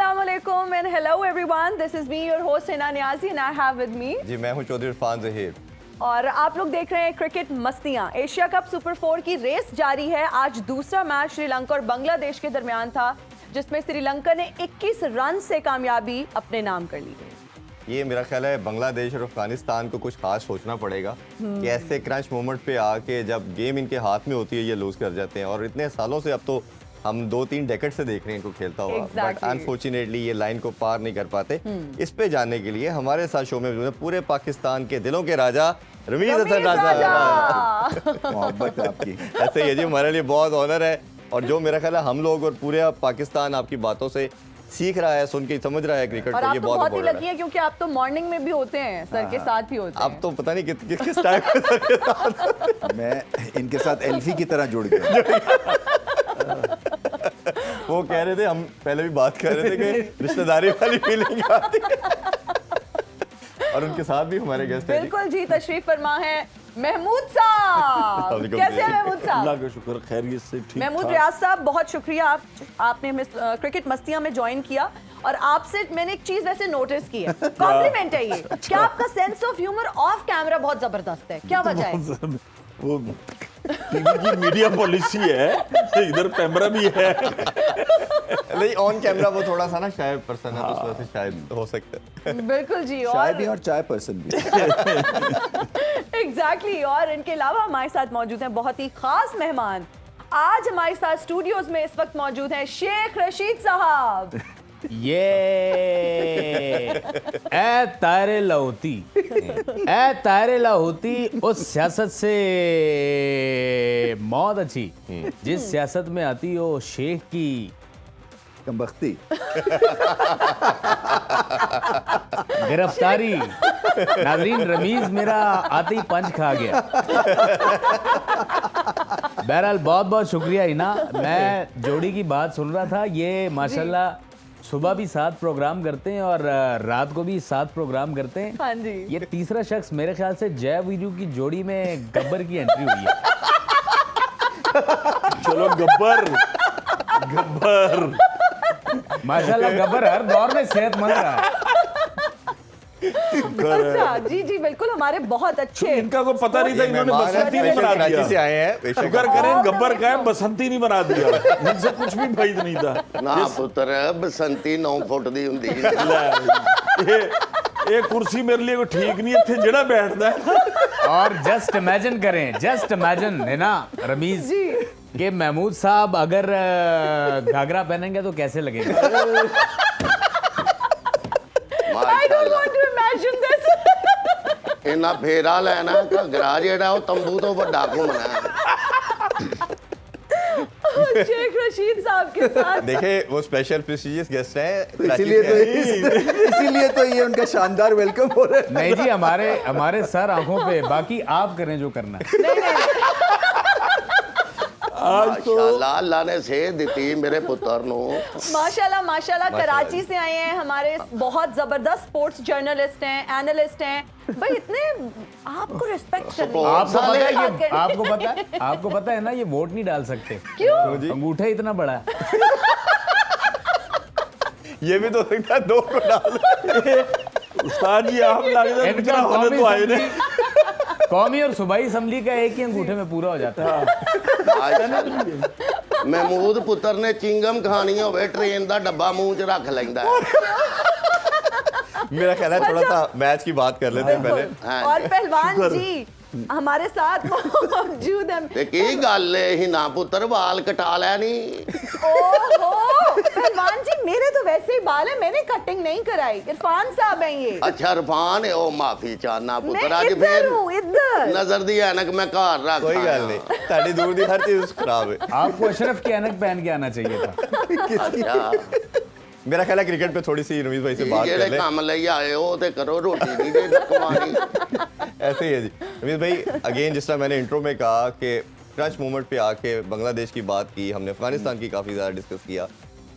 Assalamualaikum and hello everyone. This is me, your host Hina Niazi, and I have with me. जी मैं हूँ चौधरी इरफान ज़हीर। और आप लोग देख रहे हैं क्रिकेट मस्तियां। एशिया कप सुपर 4 की रेस जारी है। आज दूसरा मैच श्रीलंका और बांग्लादेश के दरमियान था, जिसमें श्रीलंका ने 21 रन से कामयाबी अपने नाम कर ली है। ये मेरा ख्याल है बांग्लादेश और अफगानिस्तान को कुछ खास सोचना पड़ेगा कि ऐसे क्रंच मोमेंट पे आके जब गेम इनके हाथ में होती है ये लूज कर जाते हैं। और इतने सालों से अब तो हम 2-3 डेकेड से देख रहे हैं इनको खेलता हुआ, बट अनफॉर्चुनेटली ये लाइन को पार नहीं कर पाते। इस पे जानने के लिए हमारे साथ शो में पूरे पाकिस्तान के दिलों के राजा रमीज हसन राजा। मोहब्बत आपकी ऐसे ही है जी, हमारे लिए बहुत ऑनर है। और जो मेरा ख्याल है हम लोग और पूरे पाकिस्तान आपकी बातों से सीख रहा है, सुन के समझ रहा है क्रिकेट और को, आप ये तो बहुत ही इम्पोर्टेंट लकी है क्योंकऩ आप तो मॉर्निंग में भी होते हैं, सर के साथ ही होते हैं। अब तो पता नहीं किस टाइम पे सर के साथ मैं इनके साथ एल्फी की तरह जुड़ गया। वो कह रहे थे, हम पहले भी बात कर रहे थे कि रिश्तेदारी वाली फीलिंग आती है। और उनके साथ भी हमारे गेस्ट हैं। बिल्कुल जी, तशरीफ फरमा है महमूद साहब। कैसे हैं महमूद साहब? अल्लाह का शुक्र, खैरियत से ठीक। महमूद रियाज साहब, बहुत शुक्रिया आपने क्रिकेट मस्तियां में ज्वाइन किया। और आपसे मैंने एक चीज वैसे नोटिस की है, कॉम्प्लीमेंट है ये, क्या आपका sense of humour of camera बहुत जबरदस्त है, क्या वजह है? वो टीवी की मीडिया पॉलिसी है, इधर कैमरा भी है। नहीं, ऑन कैमरा वो थोड़ा सा ना शायद पर्सन है, तो उस वजह से शायद हो सकता है। बिल्कुल जी। चाय भी और चाय पर्सन भी। एग्जैक्टली। और इनके अलावा हमारे साथ मौजूद हैं बहुत ही खास मेहमान। आज हमारे साथ स्टूडियोज में इस वक्त मौजूद हैं शेख रशीद साहब। ये ए तारे लाहौती, ए तारे लाहौती, उस सियासत से मौत अच्छी जिस सियासत में आती हो शेख की कमबख्ती गिरफ्तारी। नाजरीन, रमीज मेरा आते ही पंच खा गया। बहरहाल बहुत बहुत शुक्रिया हिना। मैं जोड़ी की बात सुन रहा था, ये माशाल्लाह सुबह भी साथ प्रोग्राम करते हैं और रात को भी साथ प्रोग्राम करते हैं। हाँ जी। ये तीसरा शख्स मेरे ख्याल से जय वीरू की जोड़ी में गब्बर की एंट्री हुई है। चलो गब्बर, गब्बर माशाल्लाह गब्बर हर दौर में सेहतमंद रहा है। अच्छा, जी जी बिल्कुल, हमारे बहुत अच्छे। इनका कोई पता नहीं था, इन्होंने बसंती नहीं बना कराची दिया। से आए हैं, शुक्र करें गब्बर का है, बसंती नहीं बना दिया। इनसे कुछ भी फायदा नहीं था। ना पुत्र बसंती 9 फुट दी हुंदी ये कुर्सी मेरे लिए कोई ठीक नहीं है, इत्थे जेड़ा बैठदा है। और जस्ट इमेजिन करें, जस्ट इमेजिन है ना रमीज कि महमूद साहब अगर घाघरा पहनेंगे तो कैसे लगेगा? I don't want to imagine this. इन्ना फेरा लेना घगरा जेड़ा वो तंबू तो वड्डा घूमना है। शेख रशीद साहब के साथ देखे वो स्पेशल प्रेस्टिजियस गेस्ट हैं, इसीलिए तो ये उनका शानदार वेलकम हो रहा है। नहीं जी, हमारे सर आंखों पे, बाकी आप करें जो करना है। नहीं माशाल्लाह, अल्लाह ने सेहत दी मेरे पुत्र नो। माशाल्लाह माशाल्लाह। कराची से आए हैं, हमारे बहुत जबरदस्त स्पोर्ट्स जर्नलिस्ट हैं, एनालिस्ट हैं। भाई इतने आपको रिस्पेक्ट करनी है। आपको पता है ना, ये वोट नहीं डाल सकते। क्यों? अंगूठा इतना बड़ा है। ये भी तो सकता है 2 को डाल। उस्ताद जी आप लगे इनका होने तो आए ने। कौमी और सूबाई असम्बली का एक ही अंगूठे में पूरा हो जाता है। महमूद पुत्र ने चिंगम खानी होवे ट्रेन दा डब्बा मुंह च रख लैंदा है। मेरा ख्याल है थोड़ा सा मैच की बात कर लेते हैं पहले। और पहलवान जी हमारे साथ मौजूद हैं। ते की गल है हिना पुत्र वाल कटा लेनी? ओहो पहलवान जी, मेरे तो वैसे ही बाल है, मैंने कटिंग नहीं कराई। इरफान साहब हैं ये। अच्छा इरफान है, ओ माफी चाहना पुत्र, मैं आज इधर फिर हूँ, इधर। नजर दी ऐनक मैं घर रख। कोई गल नहीं, ताड़ी दूर दी हर चीज खराब है। आपको अशरफ की ऐनक पहन के आना चाहिए था। अच्छा मेरा ख्याल है क्रिकेट पे थोड़ी सी रमीज भाई से बात कर जेड़े ले। काम लई आए हो ते करो, रोटी नहीं दे कमानी। ऐसे ही है जी रमीज भाई। अगेन जिस तरह मैंने इंट्रो में कहा कि क्रंच मोमेंट पे आके बांग्लादेश की बात की हमने, अफगानिस्तान की काफ़ी ज़्यादा डिस्कस किया।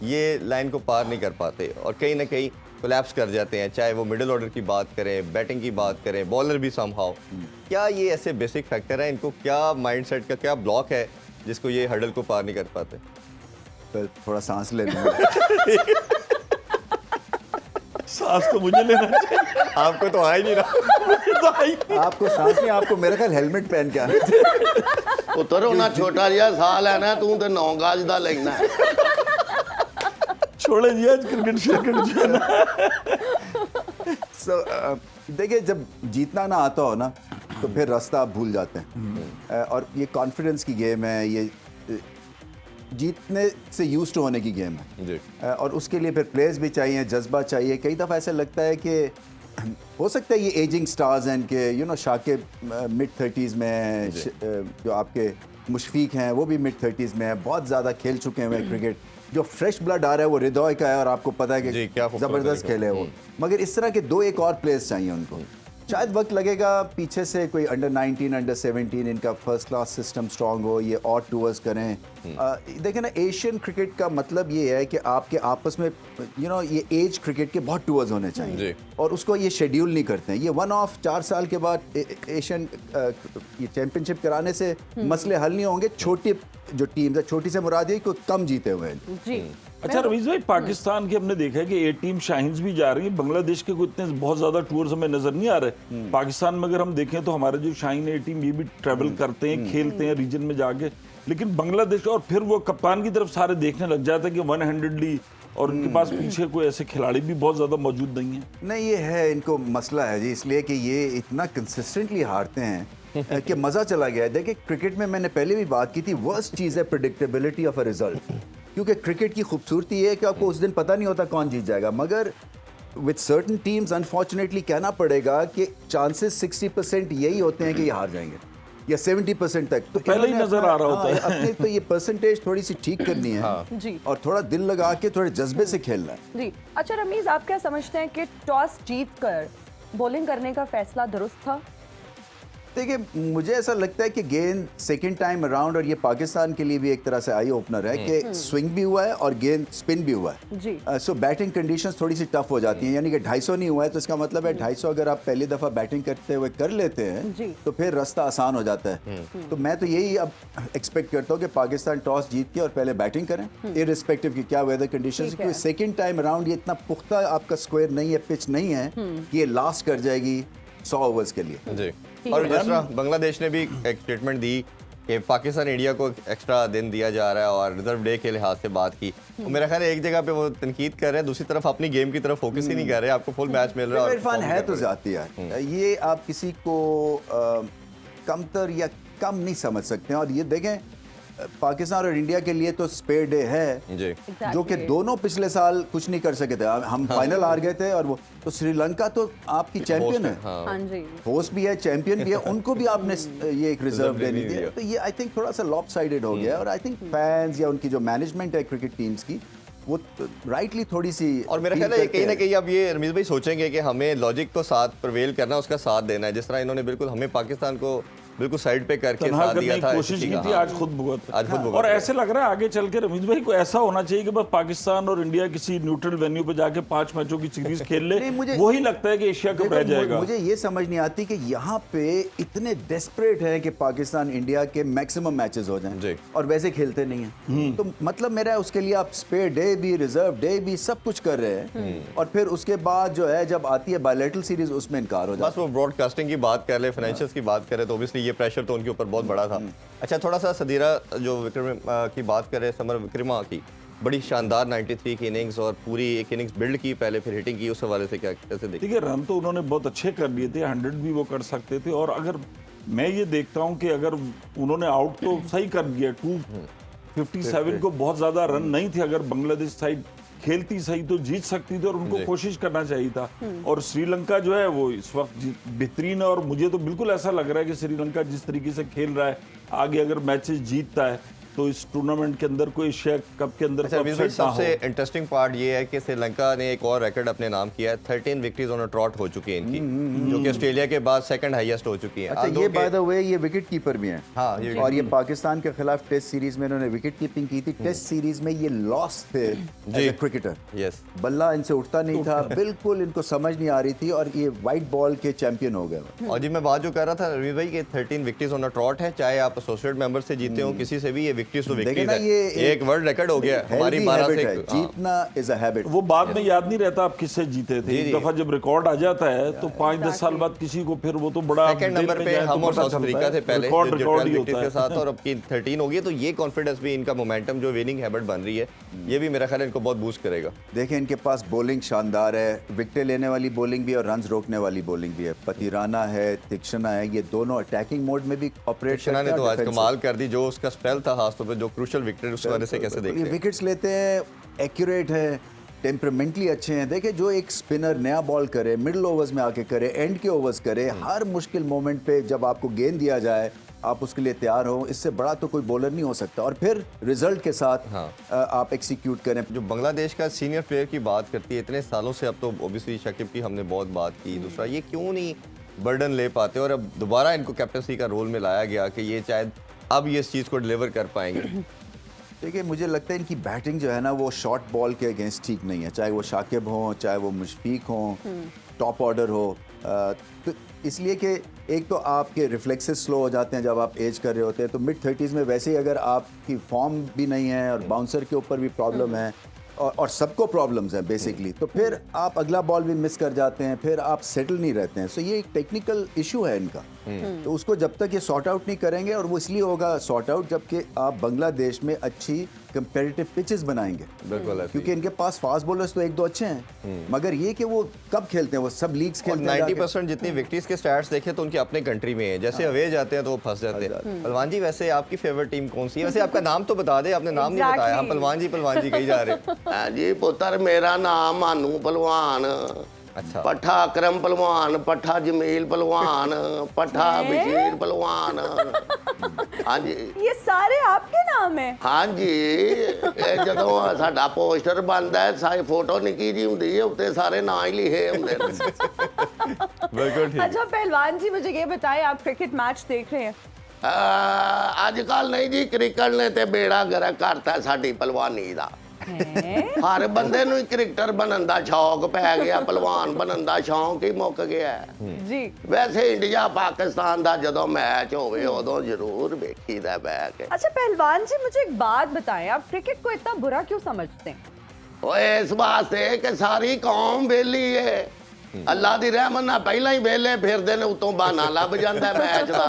ये लाइन को पार नहीं कर पाते और कहीं ना कहीं कोलैप्स कर जाते हैं, चाहे वो मिडिल ऑर्डर की बात करें, बैटिंग की बात करें, बॉलर भी समहाउ। क्या ये ऐसे बेसिक फैक्टर है, इनको क्या माइंडसेट का क्या ब्लॉक है जिसको ये हर्डल को पार नहीं कर पाते? थोड़ा सांस ले लूंगा। सांस तो मुझे लेना चाहिए, आपको तो आ ही नहीं रहा। मुझे तो आई नहीं। आपको सांस नहीं, आपको मेरे ख्याल हेलमेट पहन के आना चाहिए। ਪੁੱਤਰ ਉਹਨਾਂ ਛੋਟਾ ਜਿਹਾ ਸਾਹ ਲੈਣਾ ਤੂੰ ਤੇ 9 ਗਜ ਦਾ ਲੈਣਾ छोड़े जी आज क्रिकेट श्रिकेट जो है ना। So, देखिए जब जीतना ना आता हो ना तो फिर रास्ता आप भूल जाते हैं। और ये कॉन्फिडेंस की गेम है, ये जीतने से यूज्ड होने की गेम है। जी। और उसके लिए फिर प्लेयर्स भी चाहिए, जज्बा चाहिए। कई दफ़ा ऐसा लगता है कि हो सकता है ये एजिंग स्टार्स हैं इनके, शाकिब मिड 30s में हैं, जो आपके मुशफीक हैं वो भी मिड 30s में हैं, बहुत ज़्यादा खेल चुके हैं क्रिकेट। जो फ्रेश ब्लड आ रहा है वो हृदय का है और आपको पता है जी, कि क्या खूबसूरत ज़बरदस्त तरीका। खेले वो। मगर इस तरह के 2 एक और प्लेयर्स चाहिए उनको। शायद वक्त लगेगा, पीछे से कोई अंडर 19 अंडर 17 इनका फर्स्ट क्लास सिस्टम स्ट्रांग हो, ये और टूर्स करें। देखें ना, एशियन क्रिकेट का मतलब ये है कि आपके आपस में ये एज क्रिकेट के बहुत टूर्स होने चाहिए जी। और उसको ये शेड्यूल नहीं करते हैं। ये वन ऑफ 4 साल के बाद एशियन ये चैंपियनशिप कराने से मसले हल नहीं होंगे। छोटी जो टीम्स है, छोटी से मुराद ये कोई कम जीते हुए हैं। जी अच्छा रवीश भाई, पाकिस्तान के हमने देखा है कि ए टीम शाहीन्स भी जा रही है, बांग्लादेश के कोई इतने बहुत ज्यादा टूर्स हमें नजर नहीं आ रहे। पाकिस्तान में अगर हम देखें तो हमारे जो शाहीन ए टीम ये भी ट्रैवल करते हैं, खेलते हैं रीजन में जाके, लेकिन बांग्लादेश और फिर वो कप्तान की तरफ सारे देखने लग जाते हैं कि 100ली और उनके पास पीछे कोई ऐसे खिलाड़ी भी बहुत ज्यादा मौजूद नहीं है। नहीं, ये है इनको मसला है जी, इसलिए कि ये इतना कंसिस्टेंटली हारते हैं कि मज़ा चला गया है। देखिए क्रिकेट में मैंने पहले भी बात की थी, वर्स्ट चीज़ है प्रेडिक्टेबिलिटी ऑफ अ रिजल्ट। क्योंकि क्रिकेट की खूबसूरती ये है कि आपको उस दिन पता नहीं होता कौन जीत जाएगा। मगर विद सर्टन टीम्स अनफॉर्चुनेटली कहना पड़ेगा कि चांसेस 60% यही होते हैं कि ये हार जाएंगे, या 70% तक। तो पहले ही इन्होंने नजर आ रहा होता है। अपने तो ये परसेंटेज थोड़ी सी ठीक करनी है जी। और थोड़ा दिल लगा के थोड़े जज्बे से खेलना है। जी अच्छा रमीज, आप क्या समझते हैं कि टॉस जीतकर बॉलिंग करने का फैसला दुरुस्त था? देखिए मुझे ऐसा लगता है कि गेंद सेकंड टाइम अराउंड, और ये पाकिस्तान के लिए भी एक तरह से आई ओपनर है कि स्विंग भी हुआ है और गेंद स्पिन भी हुआ है। जी। सो बैटिंग कंडीशंस थोड़ी सी टफ हो जाती हैं, यानी कि 250 नहीं हुआ है तो इसका मतलब है 250 अगर आप पहली दफ़ा बैटिंग करते हुए कर लेते जी। हैं तो फिर रास्ता आसान हो जाता है। तो मैं तो यही अब एक्सपेक्ट करता हूँ कि पाकिस्तान टॉस जीत के और पहले बैटिंग करें, इररिस्पेक्टिव की क्या वेदर कंडीशन, ठीक है। क्योंकि सेकेंड टाइम अराउंड ये इतना पुख्ता आपका स्क्वायर नहीं है, पिच नहीं है कि ये लास्ट कर जाएगी 100 ओवर्स के लिए। जी। और दूसरा बांग्लादेश ने भी एक स्टेटमेंट दी कि पाकिस्तान इंडिया को एक्स्ट्रा दिन दिया जा रहा है और रिजर्व डे के लिहाज से बात की। तो मेरा ख्याल है एक जगह पे वो तनकीद कर रहे हैं, दूसरी तरफ अपनी गेम की तरफ फोकस ही नहीं कर रहे। आपको फुल मैच मिल रहा है और इरफान perform है कर तो रहे हैं। जाती है, ये आप किसी को कमतर या कम नहीं समझ सकते हैं। और ये देखें पाकिस्तान और इंडिया के लिए तो स्पेयर डे है जी। जो कि दोनों पिछले साल कुछ नहीं कर सके थे। हम फाइनल हार गए थे और वो तो श्रीलंका तो आपकी चैंपियन है, हाँ जी। होस्ट भी है, चैंपियन भी है, उनको भी आपने ये एक रिजर्व डे नहीं नहीं दिया। दिया। तो ये आई थिंक थोड़ा सा लॉप साइडेड हो गया है। और आई थिंक फैंस या उनकी जो मैनेजमेंट है क्रिकेट टीम्स की वो राइटली थोड़ी सी, और मेरा ख्याल है कहीं ना कहीं अब ये रमीज भाई सोचेंगे कि हमें लॉजिक को साथ प्रवेल करना, उसका साथ देना है। जिस तरह इन्होंने बिल्कुल हमें पाकिस्तान को बिल्कुल साइड पे करके तनहा साथ करने दिया की था, कोशिश इसी की का, थी, हाँ। आज खुद भुगत आज खुद भुगत और रहे हैं। ऐसे लग रहा है आगे चल के रमीज भाई को ऐसा होना चाहिए कि बस पाकिस्तान और इंडिया किसी न्यूट्रल वेन्यू पे जाके 5 मैचों की सीरीज खेल ले। नहीं, मुझे- वही लगता है कि एशिया कप देखो, रह जाएगा। मुझे ये समझ नहीं आती कि यहाँ पे इतने डेस्परेट है कि पाकिस्तान इंडिया के मैक्सिमम मैचेस हो जी। जाएं और वैसे खेलते नहीं हैं। तो मतलब मेरा उसके लिए आप स्पेयर डे भी, रिजर्व डे भी, सब कुछ कर रहे हैं। और फिर उसके बाद जो है जब आती है बायलैटरल सीरीज उसमें इनकार हो जाता बस वो ब्रॉडकास्टिंग की बात कर ले, फाइनेंशियल्स की बात करे, तो ऑब्वियसली ये प्रेशर तो उनके ऊपर बहुत बड़ा था। अच्छा, थोड़ा सा सदीरा जो विक्रम की बात करे, समर विक्रमा की बड़ी शानदार 93 की इनिंग्स और पूरी एक इनिंग्स बिल्ड की, पहले फिर हिटिंग की, उस हवाले से क्या कैसे देखिए? देखिए रन तो उन्होंने बहुत अच्छे कर लिए थे, 100 भी वो कर सकते थे। और अगर मैं ये देखता हूं कि अगर उन्होंने आउट तो सही कर दिया, 257 को बहुत ज्यादा रन नहीं थे। अगर बांग्लादेश साइड खेलती सही तो जीत सकती थी और उनको जी। कोशिश करना चाहिए था। और श्रीलंका जो है वो इस वक्त बेहतरीन है और मुझे तो बिल्कुल ऐसा लग रहा है कि श्रीलंका जिस तरीके से खेल रहा है, आगे अगर मैचेस जीतता है तो इस टूर्नामेंट के अंदर कोई एशिया कप के अंदर अच्छा, तो रमीज भाई, upset ना हो। सबसे इंटरेस्टिंग पार्ट ये है कि श्रीलंका ने एक और रिकॉर्ड अपने नाम किया है। 13 विकेट्स ऑन अ ट्रॉट हो चुकी है इनकी, जो कि ऑस्ट्रेलिया के बाद सेकंड हाईएस्ट हो चुकी है। अच्छा, ये बाय द वे ये विकेट कीपर भी हैं। हाँ, ये और ये पाकिस्तान के खिलाफ टेस्ट सीरीज में इन्होंने विकेट कीपिंग की थी। टेस्ट सीरीज में ये लॉस थे एज अ क्रिकेटर। यस। बल्ला इनसे उठता नहीं था, बिल्कुल इनको समझ नहीं आ रही थी और ये वाइट बॉल के चैंपियन हो गए। और जी मैं बात जो कर रहा था रमीज भाई कि 13 विकेट्स ऑन अ ट्रॉट है, चाहे आप एसोसिएट मेंबर से जीते हो, किसी से भी ये विक्ट्रीज तो देखिए विक्ट्रीज ना, ये है। एक वर्ल्ड रिकॉर्ड हो गया हमारी healthy 12 habit से है। जीतना इज अ हैबिट। वो बाद में याद नहीं रहता आप किससे जीते थे। एक दफा जब रिकॉर्ड आ जाता है तो 5-10 साल बाद किसी को फिर वो तो बड़ा सेकंड जेल नंबर में पे जाए तो हम और पता साउथ चलता अफ्रीका है। थे पहले रिकॉर्ड जो रिकॉर्ड ही 12 होता के है। साथ, और अब की 13 हो गई, तो ये कॉन्फिडेंस भी इनका मोमेंटम जो विनिंग हैबिट बन रही है, ये भी मेरा ख्याल है इनको बहुत बूस्ट करेगा। देखिए इनके पास बॉलिंग शानदार है, विकेट लेने वाली बॉलिंग भी और रन्स रोकने वाली बॉलिंग भी है। पतिराना है, तीक्ष्णा है, ये दोनों अटैकिंग मोड में भी ऑपरेट कृष्णा ने तो आज कमाल कर दी, जो उसका स्पेल था खासतौर पे, जो क्रूशियल विकेट उस वजह से कैसे देखते ये हैं। विकेट्स लेते हैं, एक्यूरेट है, टेम्परामेंटली अच्छे हैं। देखिए जो एक स्पिनर नया बॉल करे, मिडिल ओवर्स में आके करे, एंड के ओवर्स करे, हर मुश्किल मोमेंट पे जब आपको गेंद दिया जाए आप उसके लिए तैयार हो, इससे बड़ा तो कोई बॉलर नहीं हो सकता। और फिर रिजल्ट के साथ आप एक्सिक्यूट करें। जो बांग्लादेश का सीनियर प्लेयर की बात करती है इतने सालों से, अब तो ऑब्वियसली शकीब की हमने बहुत बात की, दूसरा ये क्यों नहीं बर्डन ले पाते, और अब दोबारा इनको कैप्टनसी का रोल में लाया गया कि ये शायद अब ये इस चीज़ को डिलीवर कर पाएंगे। देखिए मुझे लगता है इनकी बैटिंग जो है ना वो शॉर्ट बॉल के अगेंस्ट ठीक नहीं है, चाहे वो शाकिब हो, चाहे वो मुशफीक हो, टॉप ऑर्डर हो। तो इसलिए कि एक तो आपके रिफ्लेक्सेस स्लो हो जाते हैं जब आप एज कर रहे होते हैं, तो मिड 30s में वैसे ही अगर आपकी फॉर्म भी नहीं है और बाउंसर के ऊपर भी प्रॉब्लम है और सबको प्रॉब्लम्स हैं बेसिकली, तो फिर आप अगला बॉल भी मिस कर जाते हैं, फिर आप सेटल नहीं रहते हैं। सो ये एक टेक्निकल इशू है इनका, तो उसको जब तक ये सॉर्ट आउट नहीं करेंगे, और वो इसलिए होगा सॉर्ट आउट जबकि आप बांग्लादेश में अच्छी कंपेरेटिव पिचेस बनाएंगे, बिल्कुल, क्योंकि इनके पास फास्ट बॉलर्स तो एक दो अच्छे हैं, मगर ये कि वो कब खेलते हैं, वो सब लीग्स और खेलते हैं 90% जितनी विक्ट्रीज के स्टैट्स देखे तो उनके अपने कंट्री में है, जैसे अवे जाते हैं तो वो फंस जाते हैं। पहलवान जी वैसे आपकी फेवरेट टीम कौन सी है? वैसे आपका नाम तो बता दे, आपने नाम नहीं बताया, हम पहलवान जी कही जा रहे हैं। हाँ जी पुत्र, मेरा नाम मानू पहलवान, अच्छा। पट्ठा अकरम पहलवान, पट्ठा जमील पहलवान, पट्ठा बशीर पहलवान। हाँ जी, ये सारे आपके नाम है? हाँ जी, ਇਹ ਜਦੋਂ ਸਾਡਾ ਪੋਸਟਰ ਬਣਦਾ ਹੈ ਸਾਰੀ ਫੋਟੋ ਨਿੱਕੀ ਜੀ ਹੁੰਦੀ ਹੈ, ਉੱਤੇ ਸਾਰੇ ਨਾਂ ਹੀ ਲਿਖੇ ਹੁੰਦੇ ਨੇ। बिल्कुल ठीक। अच्छा पहलवान जी मुझे ये बताएं, आप क्रिकेट मैच देख रहे हैं? ਅੱਜ ਕੱਲ ਨਹੀਂ ਜੀ, ਕ੍ਰਿਕਟ ਨੇ ਤੇ ਬੇੜਾ ਗਰਕ ਕਰਤਾ ਸਾਡੀ ਪਹਿਲਵਾਨੀ ਦਾ। ਹਰ ਬੰਦੇ ਨੂੰ ਹੀ ਕ੍ਰਿਕਟਰ ਬਣਨ ਦਾ ਸ਼ੌਕ ਪੈ ਗਿਆ, ਪਹਿਲਵਾਨ ਬਣਨ ਦਾ ਸ਼ੌਕ ਹੀ ਮੁੱਕ ਗਿਆ। जी ਵੈਸੇ ਇੰਡੀਆ ਪਾਕਿस्तान ਦਾ ਜਦੋਂ ਮੈਚ ਹੋਵੇ ਉਦੋਂ ਜ਼ਰੂਰ ਵੇਖੀਦਾ ਬਹਿ ਕੇ। अच्छा पहलवान जी मुझे एक बात बताएं, आप क्रिकेट को इतना बुरा क्यों समझते हैं? ਓਏ ਇਸ ਵਾਸਤੇ ਕਿ ਸਾਰੀ ਕੌਮ ਵਿਹਲੀ ਏ, ਅੱਲਾ ਦੀ ਰਹਿਮਤ ਨਾਲ ਪਹਿਲਾਂ ਹੀ ਵਿਹਲੇ ਫਿਰਦੇ ਨੇ, ਉਤੋਂ ਬਹਾਨਾ ਲੱਭ ਜਾਂਦਾ ਮੈਚ ਦਾ।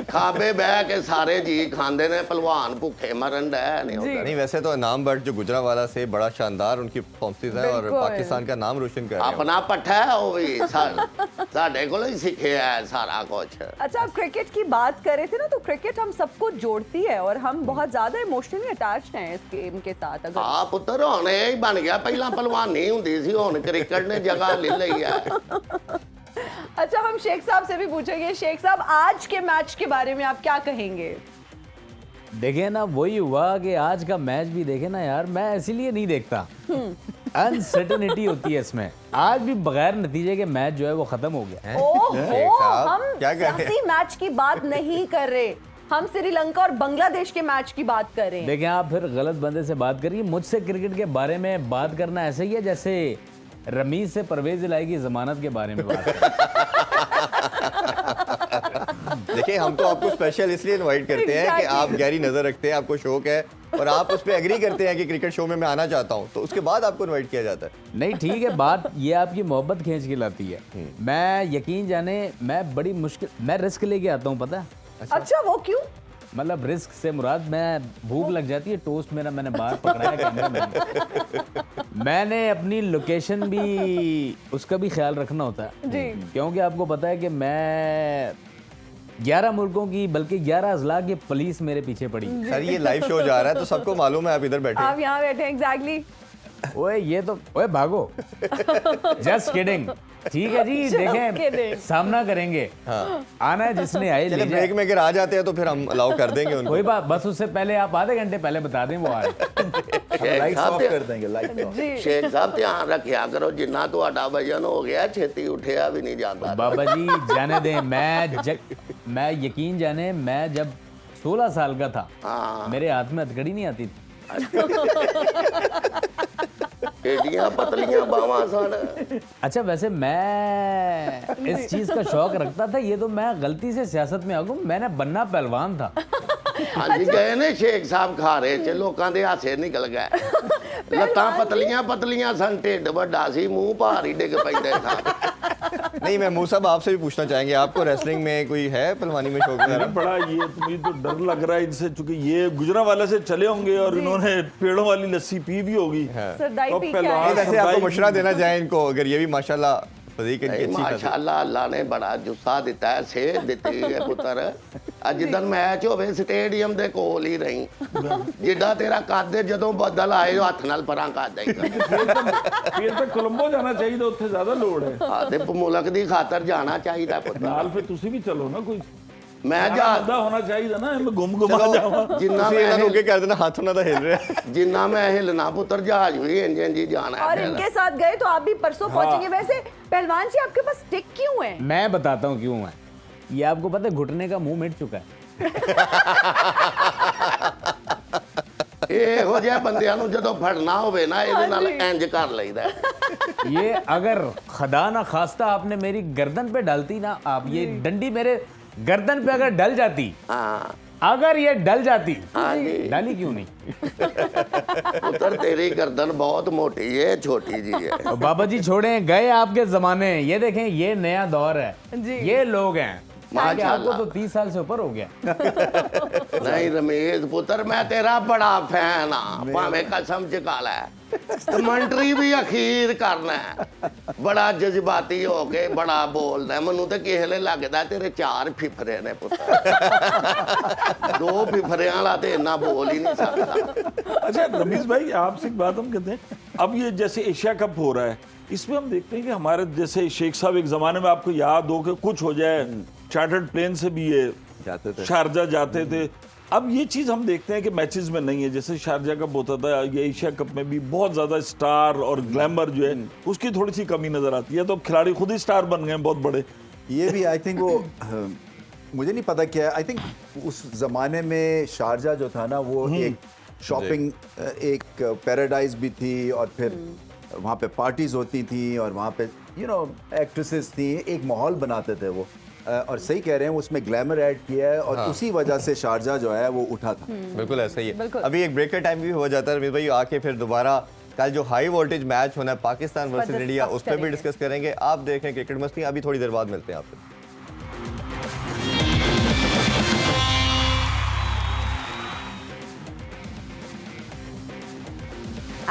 ਖਾਬੇ ਬਹਿ ਕੇ ਸਾਰੇ ਜੀ ਖਾਂਦੇ ਨੇ, ਪਹਿਲਵਾਨ ਭੁੱਖੇ ਮਰਨ ਡੈ ਨੇ ਉਧਰ। नहीं वैसे तो इनाम बट जो गुजरावाला से बड़ा शानदार उनकी परफॉर्मेंस है और बिल्कुल। पाकिस्तान का नाम रोशन कर रहे हैं। ਆਪਣਾ ਪੱਠਾ ਹੈ ਉਹ ਵੀ, ਸਾਡੇ ਕੋਲੋਂ ਹੀ ਸਿੱਖਿਆ ਹੈ ਸਾਰਾ ਕੁਝ। अच्छा आप क्रिकेट की बात कर रहे थे ना, तो क्रिकेट हम सबको जोड़ती है और हम बहुत ज्यादा इमोशनली अटैच्ड हैं इस गेम के साथ। अगर ਆ ਪੁੱਤਰ ਹੁਣ ਇਹ ਹੀ ਬਣ ਗਿਆ, ਪਹਿਲਾਂ ਪਹਿਲਵਾਨੀ ਹੁੰਦੀ ਸੀ, ਹੁਣ ਕ੍ਰਿਕਟ ਨੇ ਜਗ੍ਹਾ ਲੈ ਲਈ ਹੈ। अच्छा हम शेख साहब से भी पूछेंगे। शेख साहब, आज के मैच के बारे में आप क्या कहेंगे? देखिए ना, वही हुआ कि आज का मैच भी देखे ना यार, मैं इसीलिए नहीं देखता। अनसर्टेनिटी होती है इसमें। आज भी बगैर नतीजे के मैच जो है वो खत्म हो गया। शेख ओहो, साहब, हम क्या कर रहे हैं? सियासी मैच की बात नहीं कर रहे, हम श्रीलंका और बांग्लादेश के मैच की बात कर रहे हैं। देखें, आप फिर गलत बंदे से बात करिए। मुझसे क्रिकेट के बारे में बात करना ऐसे ही है जैसे रमीज से परवेज इलाही की जमानत के बारे में बात करें। देखिए हम तो आपको स्पेशल इसलिए इनवाइट करते हैं कि आप गहरी नजर रखते हैं, आपको शौक है और आप उस पर एग्री करते हैं कि क्रिकेट शो में मैं आना चाहता हूं, तो उसके बाद आपको इनवाइट किया जाता है। नहीं ठीक है, बात ये आपकी मोहब्बत खींच के लाती है। मैं यकीन जाने, मैं बड़ी मुश्किल, मैं रिस्क लेके आता हूँ, पता है? अच्छा वो क्यों? मतलब रिस्क से मुराद, मैं भूख लग जाती है, टोस्ट मेरा मैंने बाहर पकड़ा है कैमरे में। मैंने अपनी लोकेशन भी, उसका भी ख्याल रखना होता है जी। क्योंकि आपको पता है कि मैं 11 मुल्कों की, बल्कि 11 अजला की पुलिस मेरे पीछे पड़ी। सर ये लाइव शो जा रहा है तो सबको मालूम है आप इधर बैठे हैं। आप यहाँ बैठे हैं, एग्जैक्टली। ओए ये तो, ओए भागो। Just kidding. ठीक है जी, kidding. देखें सामना करेंगे। आना है जिसने आए, चलिए ले जाए। ब्रेक में अगर आ जाते हैं तो फिर हम अलाउ कर देंगे उनको। कोई बात, बस उससे पहले आप आधे घंटे पहले बता दें वो आए। लाइट्स ऑफ कर देंगे, लाइट्स ऑफ। जी ਸ਼ੇਖ ਸਾਹਿਬ ਧਿਆਨ ਰੱਖਿਆ ਕਰੋ, ਜਿੰਨਾ ਤੁਹਾਡਾ ਵਜਨ ਹੋ ਗਿਆ ਛੇਤੀ ਉੱਠਿਆ ਵੀ ਨਹੀਂ ਜਾਂਦਾ। बाबा जी जाने दें, मैं यकीन जाने, मैं जब 16 साल का था, मेरे हाथ में हथकड़ी नहीं आती थी। ਏਡੀਆਂ ਪਤਲੀਆਂ ਬਾਹਾਂ ਸਨ। अच्छा वैसे मैं इस चीज का शौक रखता था, ये तो मैं गलती से सियासत में आ गया, मैंने बनना पहलवान था। ਹਾਂਜੀ ਗਏ ਨੇ ਸ਼ੇਖ ਸਾਹਿਬ ਖਾਰੇ ਚ ਲੋਕਾਂ ਦੇ ਹਾਸੇ ਨਿਕਲ ਗਏ ਲੱਤਾਂ ਪਤਲੀਆਂ ਪਤਲੀਆਂ ਸਨ ਢਿੱਡ ਵੱਡਾ ਸੀ ਮੂੰਹ ਭਾਰ ही डिग पैंदे था नहीं महमूद साहब आपसे भी पूछना चाहेंगे, आपको रेसलिंग में कोई है पहलवानी में शौक अरे वगैरह? बड़ा ये तो मुझे तो डर लग रहा है इनसे, चूंकि ये गुजरांवाला से चले होंगे और इन्होंने पेड़ों वाली लस्सी पी भी होगी। सरदाई तो पी क्या पहलवान है? नहीं, वैसे आपको सरदाई मशवरा देना चाहें इनको, अगर ये भी माशाल्लाह फजीक इनकी अच्छी खासी। माशाल्लाह अल्लाह ने बड़ा जुस्सा दिता है सेहत दिती है पुत्र ਅੱਜ ਦਿਨ ਮੈਚ ਹੋਵੇ ਸਟੇਡੀਅਮ ਦੇ ਕੋਲ ਹੀ ਰਹੀਂ ਜਿੱਡਾ ਤੇਰਾ ਕੱਦ ਜਦੋਂ ਬਦਲ ਆਏ ਹੱਥ ਨਾਲ ਪਰਾਂ ਕਰ ਦੇਗਾ फिर तो कोलंबो जाना चाहिए, तो उत्थे ज्यादा लोड है। ਹਾਂ ਤੇ ਮੁਲਕ ਦੀ ਖਾਤਰ ਜਾਣਾ ਚਾਹੀਦਾ ਪੁੱਤ नाल फिर तुसी भी चलो ना, कोई ਮੈਂ ज्यादा ਜਾ बंदा होना चाहिए ना, मैं घूम घुमा जावा। ਜਿੰਨਾ ਤੁਸੀਂ ਇਹਨਾਂ ਨੂੰ ਮੈਂ ਅੱਗੇ ਕਰ ਦੇਣਾ, ਹੱਥ ਉਹਨਾਂ ਦਾ ਹਿਲ ਰਿਹਾ। ਜਿੰਨਾ ਮੈਂ ਹਿਲਣਾ ਪੁੱਤਰ ਜਹਾਜ਼ ਵੀ ਇੰਜ ਇੰਜ ਹੀ ਜਾਣਾ और है इनके साथ गए तो आप भी परसों पहुंचेंगे। वैसे पहलवान जी आपके पास स्टिक क्यों है? मैं बताता हूँ क्यों है। ये आपको पता है घुटने का मुंह मिट चुका है। ਇਹੋ ਜਿਹੇ ਬੰਦਿਆਂ ਨੂੰ ਜਦੋਂ ਫੜਨਾ ਹੋਵੇ ਨਾ ਇਹਦੇ ਨਾਲ ਇੰਜ ਕਰ ਲਈਦਾ ये अगर खुदा ना खास्ता आपने मेरी गर्दन पे डालती ना, आप ये डंडी मेरे गर्दन पे अगर डल जाती, ਹਾਂ अगर ये डल जाती, ਹਾਂਜੀ डाली क्यों नहीं? ਪੁੱਤਰ ਤੇਰੀ ਗਰਦਨ ਬਹੁਤ ਮੋਟੀ ਹੈ ਛੋਟੀ ਜੀ ਹੈ और बाबा जी छोड़े गए आपके जमाने, ये देखें ये नया दौर है, जी। ये लोग हैं। आपको माशाल्लाह। तो 30 साल से ऊपर हो गया। ਨਹੀਂ ਰਮੇਸ਼ ਪੁੱਤਰ ਮੈਂ ਤੇਰਾ ਬੜਾ ਫੈਨ ਆ ਭਾਵੇਂ ਕਸਮ ਚਕਾ ਲੈ ਕਮੈਂਟਰੀ ਵੀ ਅਖੀਰ ਕਰਨਾ ਹੈ। ਬੜਾ ਜਜ਼ਬਾਤੀ ਹੋ ਕੇ ਬੜਾ ਬੋਲਦਾ ਮੈਨੂੰ ਤਾਂ ਕਿਸੇ ਵੇਲੇ ਲੱਗਦਾ ਤੇਰੇ ਚਾਰ ਫਿਫਰੇ ਨੇ ਪੁੱਤਰ ਦੋ ਫਿਫਰਿਆਂ ਵਾਲਾ ਤੇ ਇੰਨਾ ਬੋਲ ਹੀ ਨਹੀਂ ਸਕਦਾ अच्छा रमीज भाई, आपसे एक बात हम कहते हैं, अब ये जैसे एशिया कप हो रहा है, इसमें हम देखते हैं कि हमारे जैसे शेख साहब एक जमाने में आपको याद हो कि कुछ हो जाए, चार्टर्ड प्लेन से भी ये जाते थे। शारजा जाते थे। अब ये चीज हम देखते हैं कि मैचेस में नहीं है। जैसे शारजा कप होता था, ये एशिया कप में भी बहुत ज्यादा स्टार और ग्लैमर जो है उसकी थोड़ी सी कमी नजर आती है। तो अब खिलाड़ी खुद ही स्टार बन गए हैं बहुत बड़े। ये भी आई थिंक वो मुझे नहीं पता क्या है। आई थिंक उस ज़माने में शारजा जो था ना वो एक शॉपिंग एक पैराडाइज भी थी और फिर वहाँ पे पार्टीज होती थी और वहाँ पे एक्ट्रेसेस थी, एक माहौल बनाते थे वो। और सही कह रहे हैं उसमें ग्लैमर ऐड किया है और उसी वजह से शारजा जो है वो उठा था। बिल्कुल ऐसा ही है। बिल्कुल। अभी एक ब्रेक का टाइम भी हो जाता है रमीज भाई, आके फिर दोबारा कल जो हाई वोल्टेज मैच होना है पाकिस्तान वर्सेस discuss इंडिया, उस पर भी करेंगे। डिस्कस करेंगे। आप देख रहे हैं क्रिकेट मस्ती, अभी थोड़ी देर बाद मिलते हैं आपसे।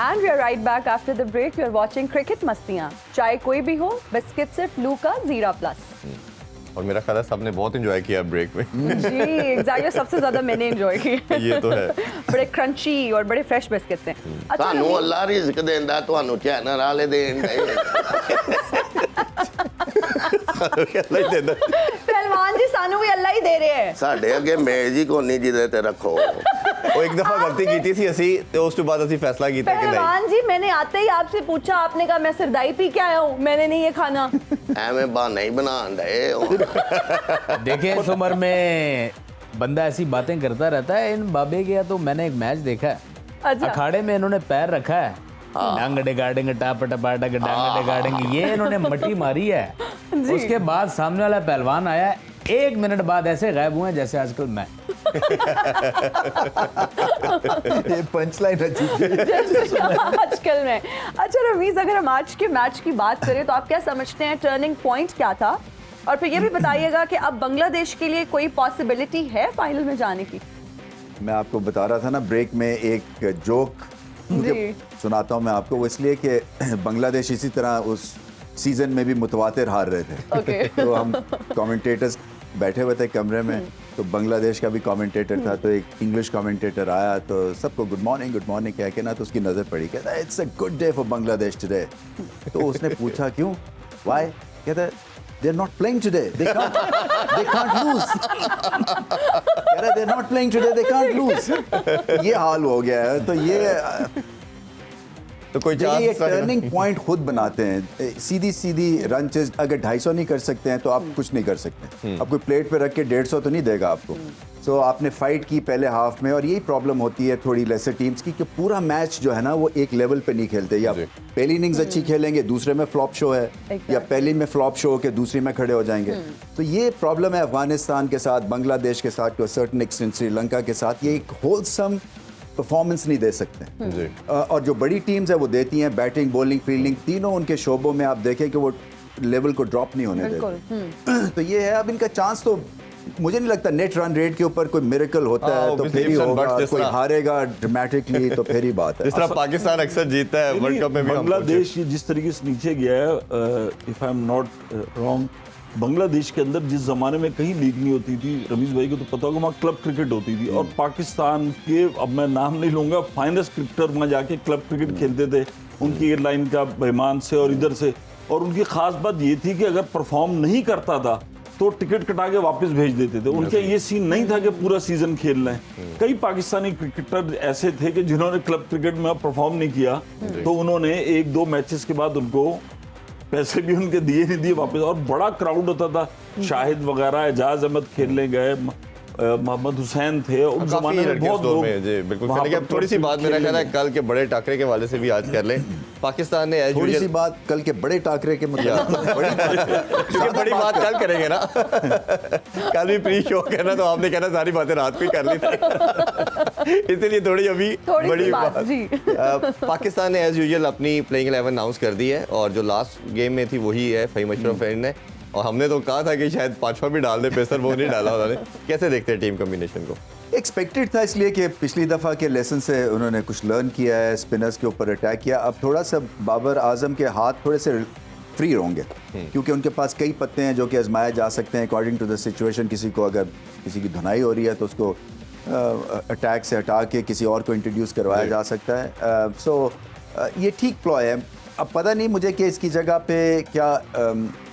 And we are right back after the break. You are watching Cricket मस्तियाँ। चाहे कोई भी हो, बिस्किट सिर्फ लू का जीरा प्लस। और मेरा ख्याल है सबने बहुत एंजॉय किया ब्रेक में। जी एग्जैक्टली, सबसे ज्यादा मैंने एंजॉय किया। ये तो है। बड़े क्रंची और बड़े फ्रेश बिस्किट्स हैं। अच्छा ਤੁਹਾਨੂੰ रमीज, ਅੱਲਾ ਰਿਜ਼ਕ ਦਿੰਦਾ ਤੁਹਾਨੂੰ ਚੈਨਲ ਵਾਲੇ ਦੇਣ ਦੇ अल्लाह ही देता है। पहलवान जी सानू भी अल्लाह ही दे रहे हैं। ਸਾਡੇ ਅੱਗੇ ਮੇਜ਼ ਹੀ ਕੋਨੀ ਜਿਹਦੇ ਤੇ ਰੱਖੋ वो एक दफा गलती की थी असी, तो उसके बाद असी फैसला किया कि नहीं। पहलवान जी मैंने आते ही आपसे पूछा, आपने कहा मैं सिरदाई पी के आया हूँ, मैंने नहीं ये खाना। ਐਵੇਂ ਬਹਾਨੇ ਹੀ ਬਣਾਉਣ ਡਏ देखिए इस उम्र में बंदा ऐसी बातें करता रहता है। इन बाबे के तो मैंने एक मैच देखा है, अच्छा। अखाड़े में इन्होंने पैर रखा है, डांग डिगाड़ेंगे टाप टपाटक डांग डिगाड़ेंगे, ये इन्होंने मटी मारी है। उसके बाद सामने वाला पहलवान आया, 1 मिनट बाद ऐसे गायब हुए हैं जैसे आजकल मैं। ये पंचलाइन अजीब है। आजकल में। अच्छा रमीज, अगर हम आज के मैच की बात करें तो आप क्या समझते हैं टर्निंग पॉइंट क्या था? और फिर ये भी बताइएगा कि अब बांग्लादेश के लिए कोई पॉसिबिलिटी है फाइनल में जाने की? मैं आपको बता रहा था ना ब्रेक में एक जोक मुझे सुनाता हूँ मैं आपको, वो इसलिए कि बांग्लादेश इसी तरह उस सीजन में भी मुतवातिर हार रहे थे। ओके। तो हम कमेंटेटर्स बैठे हुए थे कमरे में, तो बांग्लादेश का भी कमेंटेटर था, तो एक इंग्लिश कमेंटेटर आया तो सबको गुड मॉर्निंग कह के ना, तो उसकी नज़र पड़ी, कहता है it's a good day for Bangladesh today. तो उसने पूछा क्यों, व्हाई? कहता है they are not playing today, they can't lose. कह रहा they are not playing today, they can't lose. ये हाल हो गया है। तो ये तो कोई देखिए, ये चांस टर्निंग पॉइंट खुद बनाते हैं। सीधी सीधी रन चेज अगर 250 नहीं कर सकते हैं तो आप कुछ नहीं कर सकते। अब कोई प्लेट पे रख के 150 तो नहीं देगा आपको। सो आपने फाइट की पहले हाफ में, और यही प्रॉब्लम होती है थोड़ी लेसर टीम्स की कि पूरा मैच जो है ना वो एक लेवल पे नहीं खेलते। या पहली इनिंग्स अच्छी खेलेंगे, दूसरे में फ्लॉप शो है, या पहली में फ्लॉप शो होकर दूसरी में खड़े हो जाएंगे। तो ये प्रॉब्लम है अफगानिस्तान के साथ, बांग्लादेश के साथ, to a certain extent Sri Lanka के साथ। ये एक होलसम परफॉर्मेंस नहीं दे सकते जी। और जो बड़ी टीम्स है वो देती हैं, बैटिंग, बॉलिंग, फील्डिंग, तीनों उनके शोबों में आप देखें कि वो लेवल को ड्रॉप नहीं होने देते। तो ये है, अब इनका चांस तो मुझे नहीं लगता नेट रन रेट के ऊपर कोई मिरेकल होता है तो फिर ही होगा, कोई हारेगा ड्रामेटिकली तो फिर ही बात है। जिस तरह पाकिस्तान अक्सर जीतता है वर्ल्ड कप में भी, बांग्लादेश ये जिस तरीके से नीचे गया है, if I am not wrong, Bangladesh के अंदर जिस जमाने में कहीं लीग नहीं होती थी, रमीज भाई को तो पता होगा, वहाँ क्लब क्रिकेट होती थी, और पाकिस्तान के, अब मैं नाम नहीं लूंगा, फाइनेस्ट क्रिकेटर वहाँ जाके क्लब क्रिकेट खेलते थे, उनकी एयरलाइन का बेमान से और इधर से। और उनकी खास बात ये थी कि अगर परफॉर्म नहीं करता था तो टिकट कटा के वापस भेज देते थे। उनके ये सीन नहीं था कि पूरा सीजन खेल रहे हैं। कई पाकिस्तानी क्रिकेटर ऐसे थे कि जिन्होंने क्लब क्रिकेट में परफॉर्म नहीं किया, तो उन्होंने 1-2 मैचेस के बाद उनको पैसे भी उनके दिए नहीं दिए वापस। और बड़ा क्राउड होता था, शाहिद वगैरह, एजाज अहमद खेलने गए, मोहम्मद हुसैन थे, उस जमाने में बहुत लोग। जी बिल्कुल। कहने की अब थोड़ी सी बात मेरा ख्याल है कल के बड़े टाकरे के वाले से भी आज कर लें। पाकिस्तान ने थोड़ी सी बात कल के बड़े टाकरे के मतलब क्योंकि बड़ी बात कल करेंगे ना कल भी प्री शो करना, तो आपने कहना सारी बातें रात को ही कर ली थी इसलिए थोड़ी अभी बड़ी बात जी। पाकिस्तान ने एज यूजुअल अपनी प्लेइंग 11 अनाउंस कर दी है, और जो लास्ट गेम में थी वही है फहीम अशरफ ने, और हमने तो कहा था कि शायद पांचवा भी डाल दे पेसर, वो नहीं डाला उन्होंने। कैसे देखते हैं टीम कॉम्बिनेशन को? एक्सपेक्टेड था, इसलिए कि पिछली दफ़ा के लेसन से उन्होंने कुछ लर्न किया है, स्पिनर्स के ऊपर अटैक किया। अब थोड़ा सा बाबर आजम के हाथ थोड़े से फ्री होंगे, क्योंकि उनके पास कई पत्ते हैं जो कि आजमाए जा सकते हैं अकॉर्डिंग टू द सिचुएशन। किसी को अगर किसी की धुनाई हो रही है तो उसको अटैक से हटा के किसी और को इंट्रोड्यूस करवाया जा सकता है। सो ये ठीक प्लॉय है। अब पता नहीं मुझे कि इसकी जगह पे क्या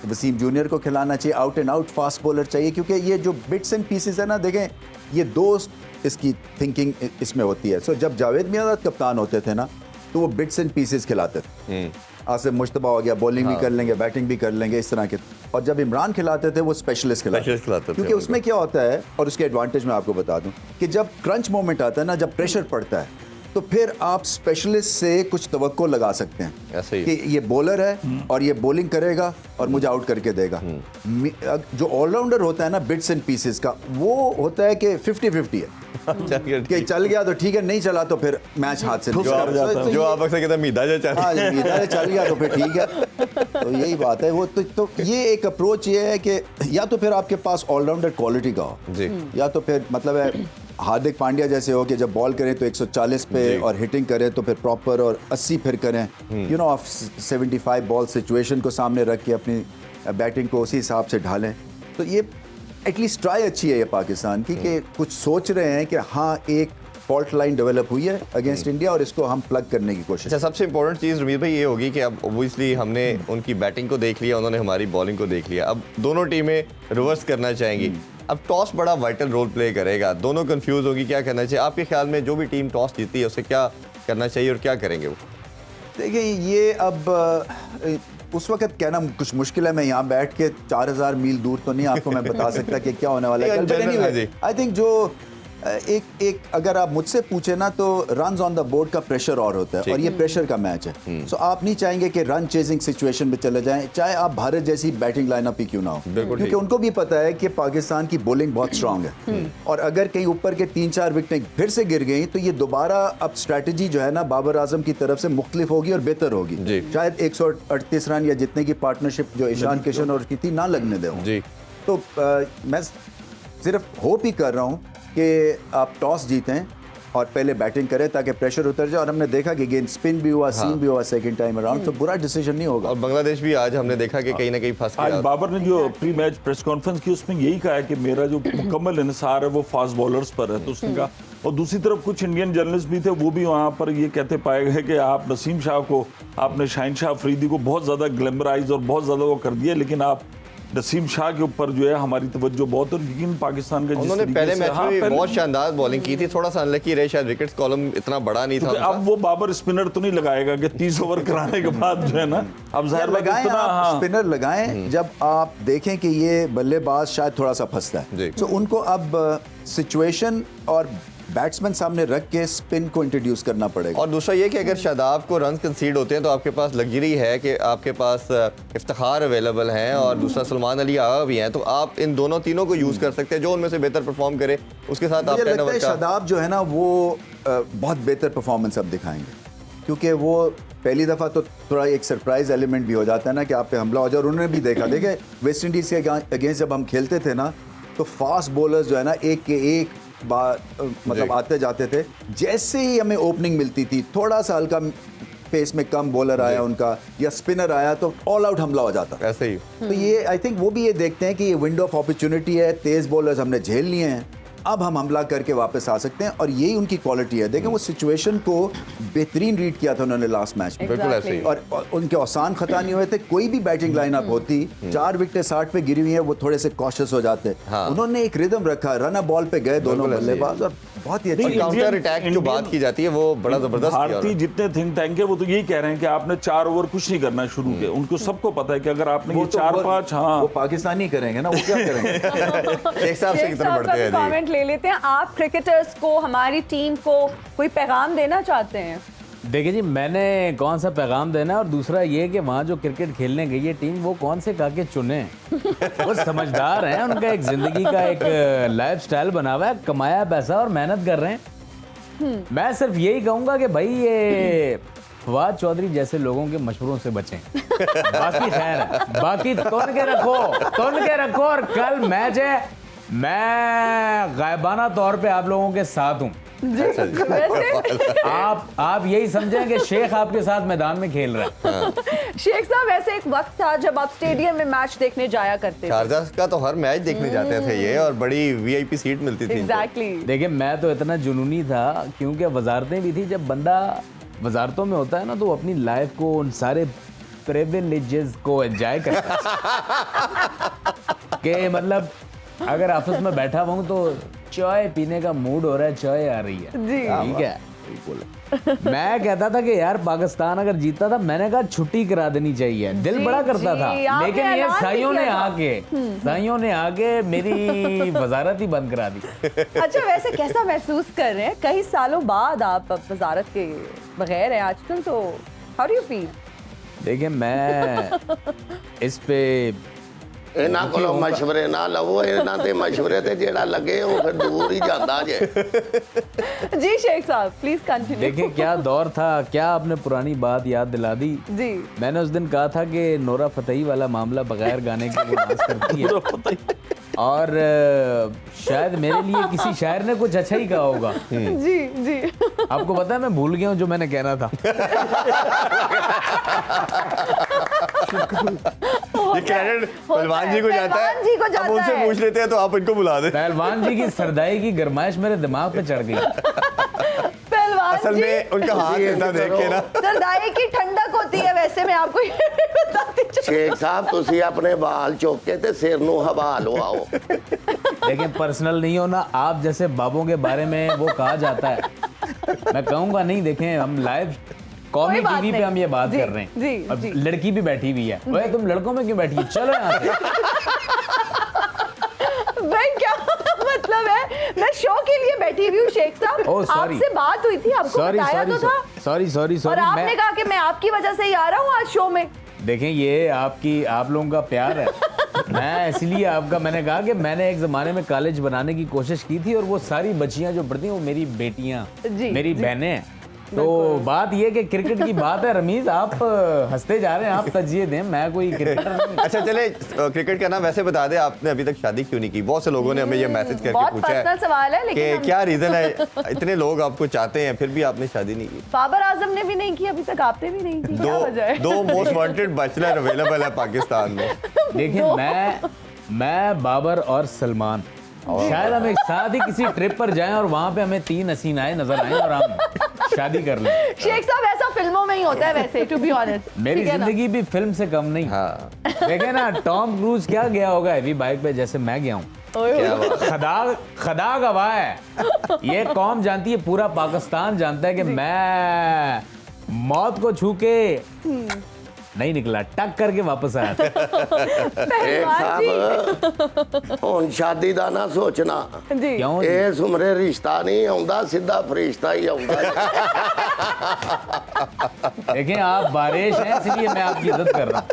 वसीम जूनियर को खिलाना चाहिए, out and out fast bowler चाहिए, क्योंकि ये जो बिट्स एंड पीसेस है ना, देखें ये दोस्त इसकी थिंकिंग इसमें होती है। सो जब जावेद मियांदाद कप्तान होते थे ना तो वो बिट्स एंड पीसेस खिलाते थे। आसिफ मुश्तबा हो गया, बॉलिंग भी कर लेंगे, बैटिंग भी कर लेंगे, इस तरह के। और जब इमरान खिलाते थे वो स्पेशलिस्ट खिलाते थे, क्योंकि उसमें क्या होता है, और उसके एडवांटेज मैं आपको बता दूं कि जब क्रंच मोमेंट आता है ना, जब प्रेशर पड़ता है, तो फिर आप स्पेशलिस्ट से कुछ तवक्को लगा सकते हैं ऐसे ही कि ये बॉलर है और ये बॉलिंग करेगा और मुझे आउट करके देगा। जो ऑलराउंडर होता है ना बिट्स एंड पीसेस का, वो होता है कि 50-50 है कि चल गया तो ठीक है, नहीं चला तो फिर मैच हाथ से जो आप अक्सर कहते हैं मीदा जो चल गया तो फिर ठीक है। तो यही बात है। वो तो ये एक अप्रोच ये है कि या तो फिर आपके पास ऑलराउंडर क्वालिटी का हो जी, या तो फिर मतलब है हार्दिक पांड्या जैसे हो कि जब बॉल करें तो 140 पे और हिटिंग करें तो फिर प्रॉपर, और 80 फिर करें, you know, of 75 ball situation को सामने रख के अपनी बैटिंग को उसी हिसाब से ढालें। तो ये एटलीस्ट ट्राई अच्छी है ये पाकिस्तान की कि कुछ सोच रहे हैं कि हाँ एक फॉल्ट लाइन डेवलप हुई है अगेंस्ट इंडिया और इसको हम प्लग करने की कोशिश। अच्छा, सबसे इंपॉर्टेंट चीज़ रमीज भाई ये होगी कि अब ओबियसली हमने उनकी बैटिंग को देख लिया, उन्होंने हमारी बॉलिंग को देख लिया, अब दोनों टीमें रिवर्स करना चाहेंगी। अब टॉस बड़ा वाइटल रोल प्ले करेगा, दोनों कंफ्यूज होगी क्या करना चाहिए। आपके ख्याल में जो भी टीम टॉस जीती है उसे क्या करना चाहिए और क्या करेंगे वो? देखिए ये अब उस वक्त कहना कुछ मुश्किल है, मैं यहाँ बैठ के 4000 मील दूर तो नहीं आपको मैं बता सकता कि क्या होने वाला है। आई थिंक जो एक अगर आप मुझसे पूछे ना तो रन्स ऑन द बोर्ड का प्रेशर और होता है, और ये प्रेशर का मैच है। सो आप नहीं चाहेंगे कि रन चेजिंग सिचुएशन में चले जाएं, चाहे आप भारत जैसी बैटिंग लाइनअप ही क्यों ना हो, क्योंकि उनको भी पता है कि पाकिस्तान की बॉलिंग बहुत स्ट्रांग है, और अगर कहीं ऊपर के 3-4 विकेटें फिर से गिर गई तो ये दोबारा अब स्ट्रैटेजी जो है ना बाबर आजम की तरफ से मुख्तलिफ होगी और बेहतर होगी। शायद 138 रन या जितने की पार्टनरशिप जो ईशान किशन और की थी ना लगने दें। तो मैं सिर्फ होप ही कर रहा हूँ कि आप टॉस जीतें और पहले बैटिंग करें ताकि प्रेशर उतर जाए। और हमने देखा कि गेंद स्पिन भी हुआ, सीम भी हुआ सेकंड टाइम अराउंड, तो बुरा डिसीजन नहीं होगा। और बांग्लादेश भी आज हमने देखा कि कहीं ना कहीं फंस गया। आज बाबर ने जो प्री मैच प्रेस कॉन्फ्रेंस की उसमें यही कहा है कि मेरा जो मुकम्मल इंसार है वो फास्ट बॉलर्स पर है, तो उसने कहा। और दूसरी तरफ कुछ इंडियन जर्नलिस्ट भी थे, वो भी वहाँ पर ये कहते पाए गए कि आप नसीम शाह को, आपने शाहिन शाह अफरीदी को बहुत ज़्यादा ग्लैमराइज और बहुत ज़्यादा वो कर दिया, लेकिन आप नसीम शाह के ऊपर जो है हमारी तवज्जो बहुत, और यकीन पाकिस्तान का जिस उन्होंने तरीके पहले से- मैच हाँ, में भी पहले- बहुत शानदार बॉलिंग की थी, थोड़ा सा अनलकी रहे, शायद विकेट्स कॉलम इतना बड़ा नहीं था क्योंकि उनका। अब वो बाबर स्पिनर तो नहीं लगाएगा कि 30 ओवर कराने के बाद जो है ना, अब जाहिर बात लगाएं इतना, आप हाँ, स्पिनर लगाएं जब आप देखें कि ये बल्लेबाज शायद थोड़ा सा फंसता जी। है, तो उनको अब सिचुएशन और बैट्समैन सामने रख के स्पिन को इंट्रोड्यूस करना पड़ेगा। और दूसरा ये कि अगर शादाब को रन कंसीड होते हैं तो आपके पास लग्जरी है कि आपके पास इफ्तिखार अवेलेबल हैं और दूसरा सलमान अली आगा भी हैं, तो आप इन दोनों तीनों को यूज़ कर सकते हैं, जो उनमें से बेहतर परफॉर्म करे उसके साथ आप मुझे 10 लगता ओवर है का शादाब जो है ना वो बहुत बेहतर परफॉर्मेंस अब दिखाएंगे, क्योंकि वो पहली दफ़ा तो थोड़ा एक सरप्राइज एलिमेंट भी हो जाता है ना कि आप पे हमला हो जाए, और उन्होंने भी देखा देखे वेस्ट इंडीज़ के अगेंस्ट जब हम खेलते थे ना तो फास्ट बॉलर्स जो है ना एक के एक बार मतलब जी। आते जाते थे, जैसे ही हमें ओपनिंग मिलती थी थोड़ा सा हल्का पेस में कम बॉलर आया उनका या स्पिनर आया तो ऑल आउट हमला हो जाता। ऐसे ही तो ये आई थिंक वो भी ये देखते हैं कि ये विंडो ऑफ अपॉर्चुनिटी है, तेज बॉलर्स हमने झेल लिए हैं, अब हम हमला करके वापस आ सकते हैं, और यही उनकी क्वालिटी है। देखें वो सिचुएशन को बेहतरीन रीड किया था उन्होंने लास्ट मैच में, बिल्कुल ऐसे ही। और उनके आसान खता नहीं हुए थे। कोई भी बैटिंग लाइनअप होती 4 विकेटें 60 पे गिरी हुई है वो थोड़े से कॉशियस हो जाते। हाँ। उन्होंने एक रिदम रखा, रन बॉल पे गए दोनों बिल्कुल ऐसे ही। बल्लेबाज, और बहुत ही नहीं, अच्छी काउंटर इंडियन- अटैक जो इंडियन- बात की जाती है वो बड़ा जबरदस्त किया भारतीय उन्होंने। जितने थिंक टैंक है वो तो यही कह रहे हैं कि आपने 4 ओवर कुछ नहीं करना शुरू किया, उनको सबको पता है कि अगर आपने ये वो तो 4-5, हाँ, वो पाकिस्तानी करेंगे ना, वो क्या करेंगे। शेख साहब से शेख कितना साहब बढ़ते का भी हैं जी। कमेंट ले लेते हैं। आप क्रिकेटर्स को, हमारी टीम को कोई पैगाम देना चाहते हैं? देखिए जी, मैंने कौन सा पैगाम देना है, और दूसरा ये कि वहाँ जो क्रिकेट खेलने गई है टीम वो कौन से काके चुने वो समझदार हैं, उनका एक जिंदगी का एक लाइफ स्टाइल बना हुआ है, कमाया पैसा और मेहनत कर रहे हैं। मैं सिर्फ यही कहूँगा कि भाई ये फवाद चौधरी जैसे लोगों के मशवरों से बचें। बाकी खैर है, बाकी तुन के रखो और कल मैच है, मैं गायबाना तौर पे आप लोगों के साथ हूँ। वैसे आप यही समझें कि शेख आपके साथ मैदान में खेल रहा है। शेख साहब, वैसे एक वक्त था जब आप स्टेडियम में मैच देखने जाया करते थे। शारजा का तो हर मैच देखने जाते थे ये, और बड़ी वीआईपी सीट मिलती थी इनको। एग्जैक्टली। देखिए मैं तो इतना जुनूनी था क्योंकि वजारतें भी थी, जब बंदा वजारतों में होता है ना तो वो अपनी लाइफ को, उन सारे प्रिविलेजेस को एंजॉय करता है कि मतलब अगर ऑफिस में बैठा हूँ तो चाय पीने का मूड हो रहा है, चाय आ रही है, जी। ठीक है। मैं कहता था कि यार पाकिस्तान अगर जीता था, मैंने कहा छुट्टी करा देनी चाहिए, दिल जी, बड़ा करता जी, था, आपने लेकिन ये ऐलान भी साइयों ने आके मेरी वजारत ही बंद करा दी। अच्छा, वैसे कैसा महसूस कर रहे हैं? कई सालों बाद आप अब वजारत के बगैर हैं आजकल, तो हाउ डू यू फील? देखिए मैं इस पे ਇਹਨਾਂ ਕੋਲੋਂ ਮਸ਼ਵਰੇ ਨਾ ਲਵੋ, ਇਹਨਾਂ ਦੇ ਮਸ਼ਵਰੇ ਤੇ ਜਿਹੜਾ ਲੱਗੇ ਉਹ ਫਿਰ ਦੂਰ ਹੀ ਜਾਂਦਾ ਜੇ। जी शेख साहब, प्लीज कंटिन्यू। देखिए क्या दौर था, क्या आपने पुरानी बात याद दिला दी। जी। मैंने उस दिन कहा था कि नोरा फतेही वाला मामला बगैर गाने के वो डांस करती है, और शायद मेरे लिए किसी शायर ने कुछ अच्छा ही कहा होगा। जी जी। आपको पता है मैं भूल गया हूँ जो मैंने कहना था। ये क्रेडिट पहलवान जी को जाता है, पहलवान जी को अब जाता उनसे है। पूछ लेते हैं तो आप इनको बुला दें। पहलवान जी की सरदाई की गरमाइश मेरे दिमाग पे चढ़ गई। पहलवान असल जी, में उनका हाथ इतना देख के ना, सरदाई की ठंडक होती है। वैसे मैं आपको ये भी बताती चलूं। ਸ਼ੇਖ ਸਾਹਿਬ ਤੁਸੀਂ ਆਪਣੇ ਵਾਲ ਚੁੱਕ ਕੇ ਤੇ ਸਿਰ ਨੂੰ ਹਵਾ ਲਵਾਓ। लेकिन पर्सनल नहीं होना, आप जैसे बाबों के बारे में वो कहा जाता है, मैं कहूँगा नहीं। देखें हम लाइव कौमी बात टीवी पे नहीं। हम ये बात जी, कर रहे हैं, जी, और जी। लड़की भी बैठी हुई है, ओए तुम लड़कों में क्यों बैठी है, चलो यहाँ से। भाई क्या मतलब है? मैं शो के लिए बैठी हुई हूँ शेख साहब। ओह, sorry। आपसे बात हुई थी, आपको सॉरी बताया सॉरी तो था, सॉरी और आपने कहा कि मैं आपकी वजह से ही आ रहा हूँ आज शो में। देखें ये आप लोगों का प्यार है। मैं इसलिए आपका, मैंने कहा कि मैंने एक ज़माने में कॉलेज बनाने की कोशिश की थी, और वो सारी बच्चियां जो पढ़ती हैं वो मेरी बेटियां, जी, मेरी जी। बहनें हैं। तो बात ये कि क्रिकेट की बात है, रमीज आप हंसते जा रहे हैं, आप तजिए दें, मैं कोई क्रिकेटर नहीं। अच्छा चले क्रिकेट का नाम वैसे बता दें, आपने अभी तक शादी क्यों नहीं की? बहुत से लोगों ने हमें ये मैसेज करके बहुत पूछा पर्सनल सवाल है, कि लेकिन हम- क्या रीजन है, इतने लोग आपको चाहते हैं फिर भी आपने शादी नहीं की? बाबर आजम ने भी नहीं की अभी तक, आपने भी नहीं की, क्या वजह है? दो मोस्ट वांटेड बैचलर अवेलेबल है पाकिस्तान में। देखिए मैं बाबर और सलमान, शायद हम एक साथ ही किसी ट्रिप पर जाएं और वहां पे हमें 3 हसीनाएं नजर आएं और हम शादी कर लें। शेख साहब ऐसा फिल्मों में ही होता है वैसे, टू बी ऑनेस्ट। मेरी जिंदगी भी फिल्म से कम नहीं। हाँ देखे ना टॉम क्रूज क्या गया होगा हैवी बाइक पे जैसे मैं गया हूँ। क्या बात। खदा गवाह है, ये कौम जानती है, पूरा पाकिस्तान जानता है कि मैं मौत को छू के नहीं निकला, टक करके वापस आया था। शेख साहब ਹੁਣ ਸ਼ਾਦੀ ਦਾ ਨਾ ਸੋਚਣਾ जी क्यों? ਇਸ ਉਮਰੇ ਰਿਸ਼ਤਾ ਨਹੀਂ ਆਉਂਦਾ ਸਿੱਧਾ ਫਰਿਸ਼ਤਾ ਹੀ ਆਉਂਦਾ देखें आप बारिश हैं इसलिए मैं आपकी इज्जत कर रहा हूँ।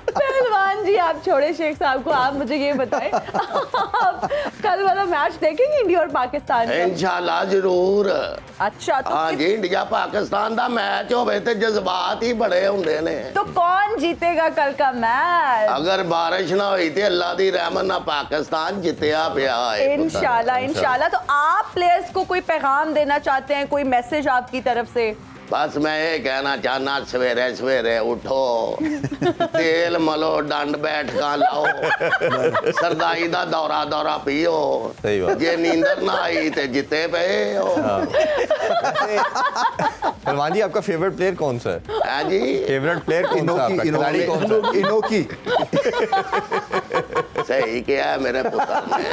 पहलवान जी आप छोड़े शेख साहब को, आप मुझे ये बताएं आप कल वाला मैच देखेंगे इंडिया और पाकिस्तान का? ਇਨਸ਼ਾਅੱਲਾ ਜ਼ਰੂਰ अच्छा तो ਹਾਂ ਜੀ ਇੰਡੀਆ ਪਾਕਿਸਤਾਨ ਦਾ ਮੈਚ ਹੋਵੇ ਤੇ ਜਜ਼ਬਾਤ ਹੀ ਬੜੇ ਹੁੰਦੇ ਨੇ तो कौन जीतेगा कल का मैच? ਅਗਰ ਬਾਰਿਸ਼ ਨਾ ਹੋਈ ਤੇ ਅੱਲਾ ਦੀ ਰਹਿਮਤ ਨਾਲ ਪਾਕਿस्तान ਜਿੱਤਿਆ ਪਿਆ ਹੈ इंशाल्लाह इंशाल्लाह। तो आप प्लेयर्स को कोई पैगाम देना चाहते हैं, कोई मैसेज आपकी तरफ से? बस मैं ये कहना चाहना सवेरे सवेरे उठो तेल मलो डंड बैठका लाओ सरदाई दा दौरा दौरा पियो सही बात। जे नींदर ना आई ते जिते पे हो सलमान जी आपका फेवरेट प्लेयर कौन सा है? है जी फेवरेट प्लेयर कौन सा है आपका? खिलाड़ी कौन सा है? इनोकी सही किया है मेरे पुत्र ने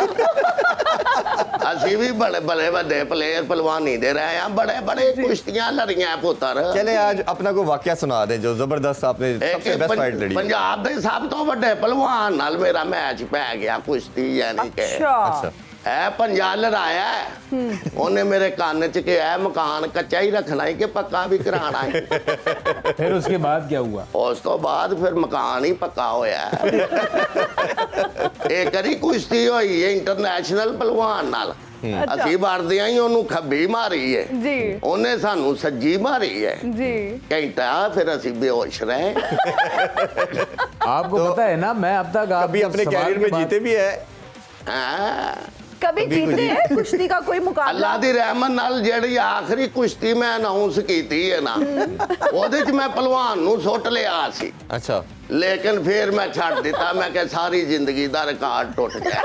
ਅਸੀਂ ਵੀ बड़े बड़े बड़े प्लेयर पहलवानी दे रहे हैं बड़े बड़े कुश्तियां लड़ियां पुत्र चले आज अपना को वाकया सुना दें जो जबरदस्त आपने सबसे बेस्ट फाइट लड़ी है। पंजाब ਦੇ ਸਭ ਤੋਂ ਵੱਡੇ ਪਹਿਲਵਾਨ ਨਾਲ ਮੇਰਾ ਮੈਚ ਪੈ ਗਿਆ ਕੁਸ਼ਤੀ ਯਾਨੀ ਕਿ अच्छा ਇਹ ਪੰਜਾ ਲੜਾਇਆ ਉਹਨੇ ਮੇਰੇ ਕੰਨ 'ਚ ਕਿਹਾ ਮਕਾਨ ਕੱਚਾ ਹੀ ਰੱਖਣਾ ਹੈ ਕਿ ਪੱਕਾ ਵੀ ਕਰਾਣਾ ਹੈ फिर उसके बाद क्या हुआ? ਉਸ ਤੋਂ ਬਾਅਦ ਫਿਰ ਮਕਾਨ ਹੀ ਪੱਕਾ ਹੋਇਆ ਇਹ ਕਰੀ ਕੁਸ਼ਤੀ ਹੋਈ ਹੈ ਇੰਟਰਨੈਸ਼ਨਲ ਪਹਿਲਵਾਨ ਨਾਲ ਅਸੀਂ ਵੜਦਿਆਂ ਹੀ ਉਹਨੂੰ ਖੱਬੀ ਮਾਰੀ ਹੈ जी ਉਹਨੇ ਸਾਨੂੰ ਸੱਜੀ ਮਾਰੀ ਹੈ जी ਘੰਟਾ ਫਿਰ ਅਸੀਂ ਬੇਹੋਸ਼ ਰਹੇ आपको पता है ना मैं अब तक आप कभी अपने कैरियर में जीते भी है? ਹਾਂ कभी जीते हैं कुश्ती का कोई मुकाबला? ਅੱਲਾ ਦੀ ਰਹਿਮਤ ਨਾਲ ਜਿਹੜੀ ਆਖਰੀ ਕੁਸ਼ਤੀ ਮੈਂ ਅਨਾਉਂਸ ਕੀਤੀ ਹੈ ਨਾ ਉਹਦੇ 'ਚ ਮੈਂ ਪਹਿਲਵਾਨ ਨੂੰ ਸੁੱਟ ਲਿਆ ਸੀ अच्छा ਲੇਕਿਨ ਫਿਰ ਮੈਂ ਛੱਡ ਦਿੱਤਾ ਮੈਂ ਕਿ ਸਾਰੀ ਜ਼ਿੰਦਗੀ ਦਾ ਰਿਕਾਰਡ ਟੁੱਟ ਗਿਆ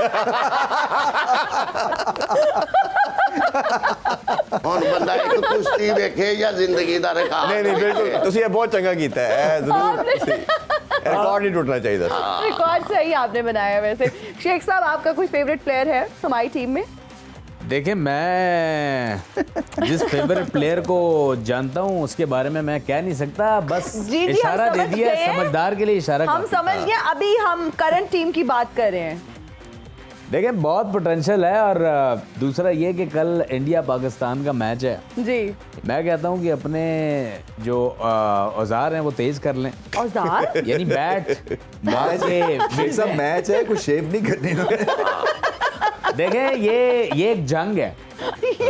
ਹੁਣ ਬੰਦਾ ਇੱਕ ਕੁਸ਼ਤੀ ਵੇਖੇ ਜਾਂ ਜ਼ਿੰਦਗੀ ਦਾ ਰਿਕਾਰਡ नहीं नहीं बिल्कुल तुसी ये बहुत चंगा कीता है जरूर रिकॉर्ड नहीं टूटना चाहिए था। रिकॉर्ड सही आपने बनाया है वैसे। शेख साहब आपका कोई फेवरेट प्लेयर है हमारी टीम में? देखिए मैं जिस फेवरेट प्लेयर को जानता हूँ उसके बारे में मैं कह नहीं सकता, बस जी, हम इशारा दे समझ दिया गए। समझदार के लिए इशारा हम काफी। समझ गए, अभी हम करंट टीम की बात कर रहे हैं। देखिए बहुत पोटेंशियल है और दूसरा ये कि कल इंडिया पाकिस्तान का मैच है। जी मैं कहता हूँ कि अपने जो औजार हैं वो तेज कर लें, औजार यानी बैट बॉल के सब मैच है कुछ शेव नहीं करनी देखें ये एक जंग है,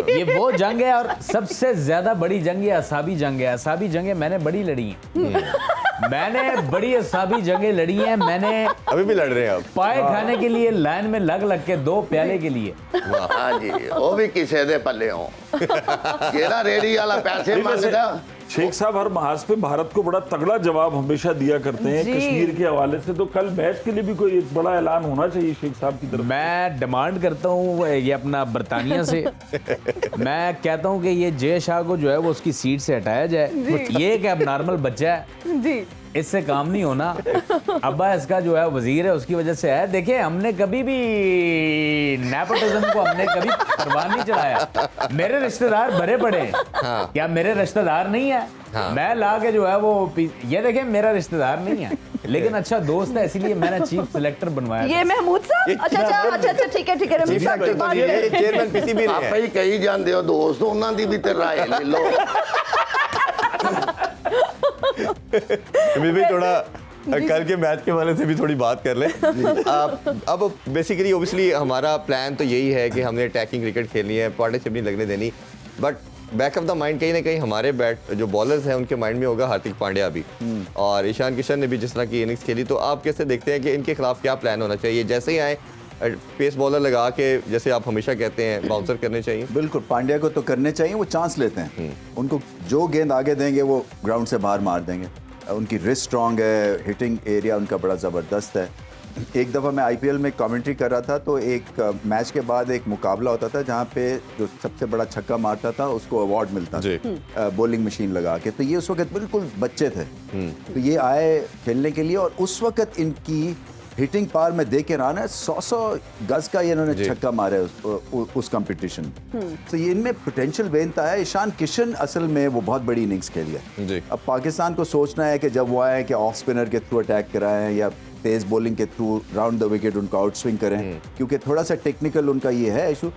ये वो जंग है और सबसे ज्यादा बड़ी जंग ये असाबी जंग है। असाबी जंगें मैंने बड़ी लड़ी हैं, मैंने बड़ी असाबी जंगें लड़ी हैं। मैंने अभी भी लड़ रहे हैं आप? पाए खाने के लिए लाइन में लग लग के 2 प्याले के लिए। हाँ जी वो भी किसी दे पल्ले हो जेड़ा रेडी वाला पैसे मांगदा शेख साहब हर महाज पे भारत को बड़ा तगड़ा जवाब हमेशा दिया करते हैं जी। कश्मीर के हवाले से, तो कल मैच के लिए भी कोई एक बड़ा ऐलान होना चाहिए शेख साहब की तरफ। मैं डिमांड करता हूँ ये अपना बरतानिया से मैं कहता हूँ कि ये जय शाह को जो है वो उसकी सीट से हटाया जाए। ये एक अब नॉर्मल बच्चा है, जी इससे काम नहीं होना। अब्बा इसका जो है वजीर है उसकी वजह से है। देखिए हमने कभी भी नेपोटिज्म को हमने कभी परवाह नहीं चढ़ाया। मेरे रिश्तेदार भरे पड़े हैं। क्या मेरे रिश्तेदार नहीं है? मैं ला के जो है वो ये देखें मेरा रिश्तेदार नहीं है लेकिन अच्छा दोस्त है, इसीलिए मैंने चीफ सिलेक्टर बनवाया। ये महमूद साहब? अच्छा ठीक है रमीज साहब की बात ये करें। चेयरमैन किसी भी रहे ਆਪੇ हैं। ਹੀ ਕਹੀ ਜਾਂਦੇ ਹੋ ਦੋਸਤ ਉਹਨਾਂ ਦੀ ਵੀ ਤੇ ਰਾਏ ਲੈ ਲਓ अभी भी थोड़ा कल के मैच के वाले से भी थोड़ी बात कर लें। अब बेसिकली ओबियसली हमारा प्लान तो यही है कि हमने अटैकिंग क्रिकेट खेलनी है, पार्टनरशिप नहीं लगने देनी, but back of the mind कहीं ना कहीं हमारे बैट जो बॉलर्स हैं उनके माइंड में होगा हार्दिक पांड्या भी और ईशान किशन ने भी जिस तरह की इनिंग्स खेली। तो आप कैसे देखते हैं कि इनके खिलाफ क्या प्लान होना चाहिए? जैसे ही आए पेस बॉलर लगा के जैसे आप हमेशा कहते हैं बाउंसर करने चाहिए? बिल्कुल पांड्या को तो करने चाहिए, वो चांस लेते हैं। उनको जो गेंद आगे देंगे वो ग्राउंड से बाहर मार देंगे। उनकी रिस्ट स्ट्रांग है, हिटिंग एरिया उनका बड़ा ज़बरदस्त है। एक दफ़ा मैं आईपीएल में कमेंट्री कर रहा था, तो एक मैच के बाद एक मुकाबला होता था जहाँ पे जो सबसे बड़ा छक्का मारता था उसको अवार्ड मिलता जी। था बॉलिंग मशीन लगा के। तो ये उस वक्त बिल्कुल बच्चे थे, तो ये आए खेलने के लिए और उस वक्त इनकी हिटिंग पावर में देख के रहा ना 100 गज का ये इन्होंने छक्का मारा है उस कंपटीशन में। तो ये इनमें पोटेंशियल बेनता है। ईशान किशन असल में वो बहुत बड़ी इनिंग्स खेल गया। जी। अब पाकिस्तान को सोचना है कि जब वो आए कि ऑफ स्पिनर के थ्रू अटैक कराएं या तेज बॉलिंग के थ्रू राउंड द विकेट उनको आउट स्विंग करें, क्योंकि थोड़ा सा टेक्निकल उनका ये है इशू।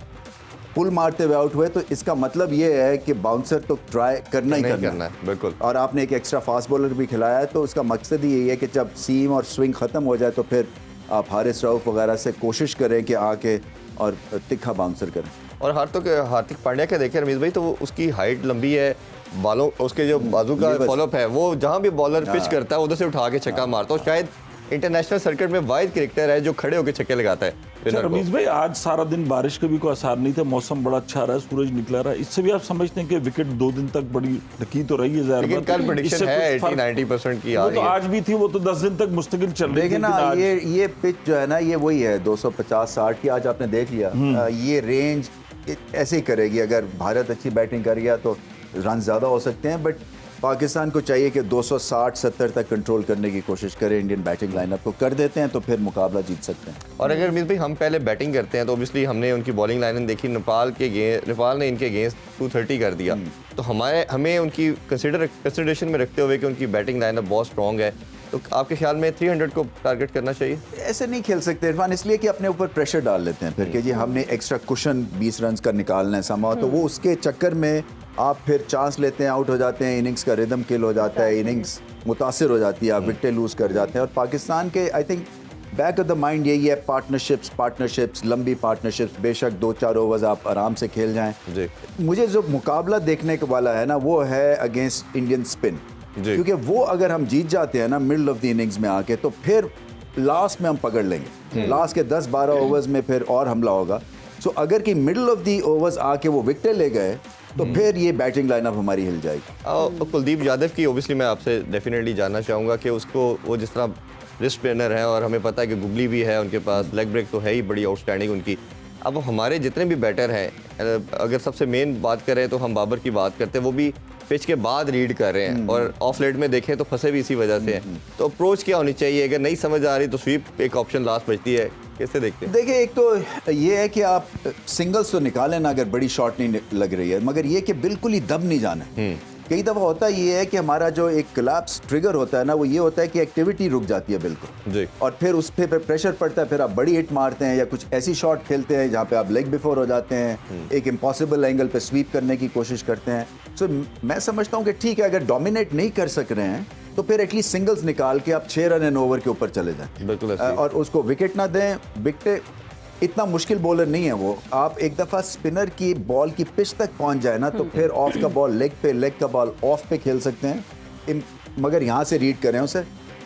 पुल मारते हुए आउट हुए तो इसका मतलब ये है कि बाउंसर तो ट्राई करना ही करना है, बिल्कुल। और आपने एक एक्स्ट्रा फास्ट बॉलर भी खिलाया है, तो उसका मकसद ही यही है कि जब सीम और स्विंग ख़त्म हो जाए तो फिर आप हारिस रऊफ वगैरह से कोशिश करें कि आके और तिखा बाउंसर करें। और हार्दिक पांड्या के देखें रमीज भाई, तो वो उसकी हाइट लंबी है, बालों उसके जो बाजू का फॉलोअप है वो जहाँ भी बॉलर पिच करता है उधर से उठा के छक्का मारता है। और शायद इंटरनेशनल सर्किट में वाइड क्रिकेटर है जो खड़े होकर छक्के लगाता है। रमीज भाई, आज सारा दिन बारिश का भी कोई असर नहीं था, मौसम बड़ा अच्छा रहा, सूरज निकला रहा, इससे भी आप समझते हैं कि विकेट 2 दिन तक बड़ी ढकी तो रही है ज़ाहिर लेकिन बात। कल प्रेडिक्शन इससे है कुछ फर्क- 80-90% की आ वो रही तो है। आज भी थी, वो तो 10 दिन तक मुस्तकिल चल रही थी। देखिए ना, लेकिन आज- ये पिच जो है ना, ये वही है 250-60 की। आज आपने देख लिया ये रेंज ऐसे ही करेगी। अगर भारत अच्छी बैटिंग कर गया तो रन ज़्यादा हो सकते हैं, बट पाकिस्तान को चाहिए कि 260-70 तक कंट्रोल करने की कोशिश करें। इंडियन बैटिंग लाइनअप को कर देते हैं तो फिर मुकाबला जीत सकते हैं। और अगर रमीज भाई हम पहले बैटिंग करते हैं तो ऑब्वियसली हमने उनकी बॉलिंग लाइन देखी, नेपाल ने इनके अगेंस्ट 230 कर दिया। तो हमें उनकी कंसिडरेशन में रखते हुए कि उनकी बैटिंग लाइनअप बहुत स्ट्रॉन्ग है, तो आपके ख्याल में 300 को टारगेट करना चाहिए? ऐसे नहीं खेल सकते इरफान, इसलिए कि अपने ऊपर प्रेशर डाल लेते हैं फिर कि जी हमने एक्स्ट्रा कुशन 20 रन का निकालना है समा, तो वो उसके चक्कर में आप फिर चांस लेते हैं, आउट हो जाते हैं, इनिंग्स का रिदम किल हो जाता है, इनिंग्स मुतासिर हो जाती है, आप विकेटें लूज कर जाते हैं। और पाकिस्तान के I think back of the mind यही है, पार्टनरशिप्स, लंबी पार्टनरशिप्स। बेशक 2-4 ओवर्स आप आराम से खेल जाएं। जी। मुझे जो मुकाबला देखने के वाला है ना, वो है अगेंस्ट इंडियन स्पिन, क्योंकि वो अगर हम जीत जाते हैं ना मिडल ऑफ द इनिंग्स में आके, तो फिर लास्ट में हम पकड़ लेंगे। लास्ट के 10-12 ओवर्स में फिर और हमला होगा। सो अगर कि मिडल ऑफ द ओवर्स आके वो विकेटें ले गए तो फिर ये बैटिंग लाइनअप हमारी हिल जाएगी। कुलदीप यादव की ओबियसली मैं आपसे डेफिनेटली जानना चाहूँगा कि उसको वो जिस तरह रिस्ट स्पिनर हैं और हमें पता है कि गुगली भी है उनके पास, लेग ब्रेक तो है ही बड़ी आउटस्टैंडिंग उनकी। अब हमारे जितने भी बैटर हैं, अगर सबसे मेन बात करें तो हम बाबर की बात करते हैं, वो भी पिच के बाद रीड कर रहे हैं और ऑफ लेट में देखें तो फंसे भी इसी वजह से हैं। तो अप्रोच क्या होनी चाहिए? अगर नहीं समझ आ रही तो स्वीप एक ऑप्शन लास्ट बचती है, कैसे देखते हैं? देखिए, एक तो ये है कि आप सिंगल्स तो निकालें ना अगर बड़ी शॉट नहीं लग रही है, मगर ये कि बिल्कुल ही दब नहीं जाना। कई दफ़ा होता ये है कि हमारा जो एक कोलैप्स ट्रिगर होता है ना, वो ये होता है कि एक्टिविटी रुक जाती है बिल्कुल जी। और फिर उस पर प्रेशर पड़ता है, फिर आप बड़ी हिट मारते हैं या कुछ ऐसी शॉट खेलते हैं जहाँ पे आप लेग बिफोर हो जाते हैं, एक इम्पॉसिबल एंगल पे स्वीप करने की कोशिश करते हैं। सो मैं समझता हूँ कि ठीक है, अगर डोमिनेट नहीं कर सक रहे हैं तो फिर एटलीस्ट सिंगल्स निकाल के आप 6 रन एन ओवर के ऊपर चले जाएं। बिल्कुल ऐसे ही। और उसको विकेट ना दें। विकेट इतना मुश्किल बॉलर नहीं है वो। आप एक दफ़ा स्पिनर की बॉल की पिच तक पहुंच जाए ना, तो फिर ऑफ का बॉल लेग पे, लेग का बॉल ऑफ पे खेल सकते हैं, मगर यहाँ से रीड करें उसे।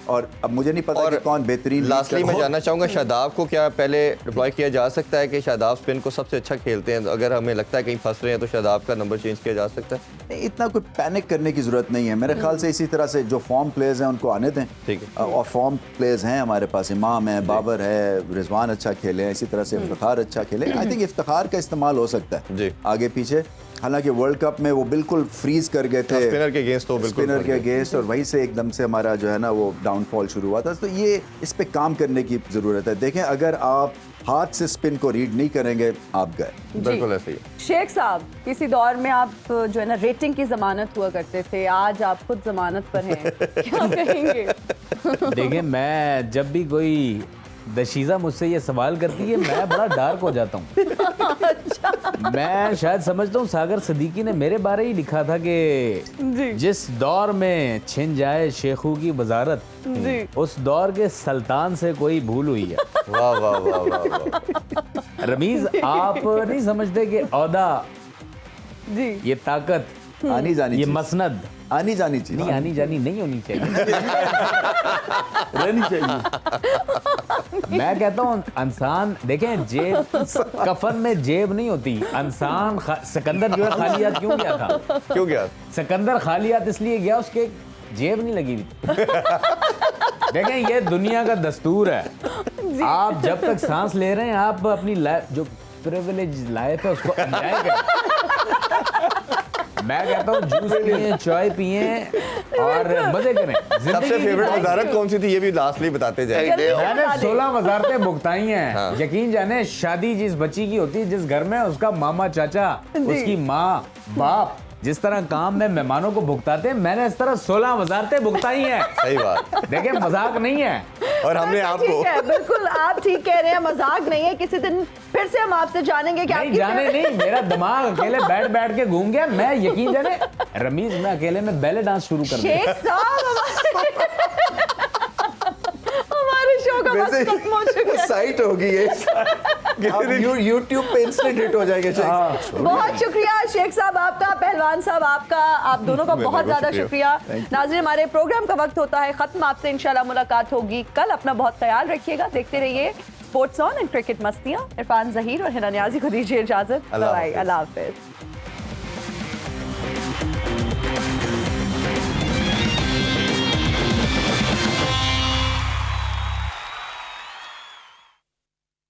और अब मुझे नहीं पता कि कौन बेहतरीन। लास्टली मैं जानना चाहूँगा, शादाब को क्या पहले डिप्लॉय किया जा सकता है कि शादाब स्पिन को सबसे अच्छा खेलते हैं, अगर हमें लगता है कहीं फंस रहे हैं तो शादाब का नंबर चेंज किया जा सकता है? नहीं, इतना कोई पैनिक करने की ज़रूरत नहीं है मेरे ख्याल से। इसी तरह से जो फॉर्म प्लेयर्स हैं उनको आने दें। ठीक है। और फॉर्म प्लेयर्स हैं हमारे पास, इमाम है, बाबर है, रिजवान अच्छा खेले हैं, इसी तरह से इफ्तिखार अच्छा खेले। आई थिंक इफ्तिखार का इस्तेमाल हो सकता है जी। आगे पीछे। हालांकि वर्ल्ड कप में वो बिल्कुल फ्रीज कर गए थे स्पिनर के अगेंस्ट, तो बिल्कुल स्पिनर के अगेंस्ट, और वहीं से एकदम से हमारा जो है ना वो डाउनफॉल शुरू हुआ था। तो ये इस पे काम करने की ज़रूरत है। देखें, अगर आप हाथ से स्पिन को रीड नहीं करेंगे आप गए। बिल्कुल ऐसे ही। शेख साहब, किसी दौर में आप जो है ना रेटिंग की जमानत हुआ करते थे, आज आप खुद जमानत पर हैं, क्या कहेंगे? देखिए, मैं जब भी कोई दशीजा मुझसे ये सवाल करती है मैं बड़ा डार्क हो जाता हूँ। मैं शायद समझता हूँ सागर सिद्दीकी ने मेरे बारे ही लिखा था कि जिस दौर में छिन जाए शेखू की वजारत, उस दौर के सुल्तान से कोई भूल हुई है। वाह वाह वाह वाह वाह। रमीज, आप नहीं समझते कि औदा, जी, ये ताकत, आनी जानी ये चीज़। मसनद आनी जानी चीज़ नहीं, आनी जानी नहीं होनी चाहिए, रहनी चाहिए। मैं कहता हूँ इंसान, देखें, जेब कफन में जेब नहीं होती। इंसान सिकंदर जो है खालियात क्यों गया था? क्यों गया? सिकंदर खालियात इसलिए गया, उसके जेब नहीं लगी हुई। देखें ये दुनिया का दस्तूर है, आप जब तक सांस ले रहे हैं आप अपनी लाइफ जो प्रिविलेज लाइफ है उसको एंजॉय करें। मैं कहता हूँ जूस पिए, चाय पिए और मजे करें। सबसे फेवरेट वजारत कौन सी थी ये भी लास्टली बताते जाए। मैंने 16 वजारतें भुगताई हैं। यकीन जाने शादी जिस बच्ची की होती है जिस घर में उसका मामा चाचा उसकी माँ बाप जिस तरह काम में मेहमानों को भुगताते हैं, मैंने इस तरह 16 वजारतें भुगताई हैं। सही बात। देखिए मजाक नहीं है। और हमने आपको ठीक है, बिल्कुल आप ठीक कह रहे हैं, मजाक नहीं है। किसी दिन फिर से हम आपसे जानेंगे कि नहीं आपकी जाने नहीं, मेरा दिमाग अकेले बैठ बैठ के घूम गया। मैं यकीन जाने रमीज मैं अकेले में बैले डांस शुरू कर दिया। शेख साहब हमारे शो का वक्त खत्म हो चुका है। साइट होगी ये, YouTube पे इंस्टेंट हिट हो जाएगा। बहुत शुक्रिया शेख साहब आपका, पहलवान साहब आपका, आप दोनों का बहुत ज्यादा शुक्रिया। नाज़रीन हमारे प्रोग्राम का वक्त होता है खत्म, आपसे इंशाल्लाह मुलाकात होगी कल। अपना बहुत ख्याल रखिएगा, देखते रहिए स्पोर्ट्स ऑन एंड क्रिकेट मस्तियाँ। इरफान जहीर और हिना नियाज़ी को दीजिए इजाजत। अल्लाह बाय, हाफिज़। अल्लाह हाफिज़।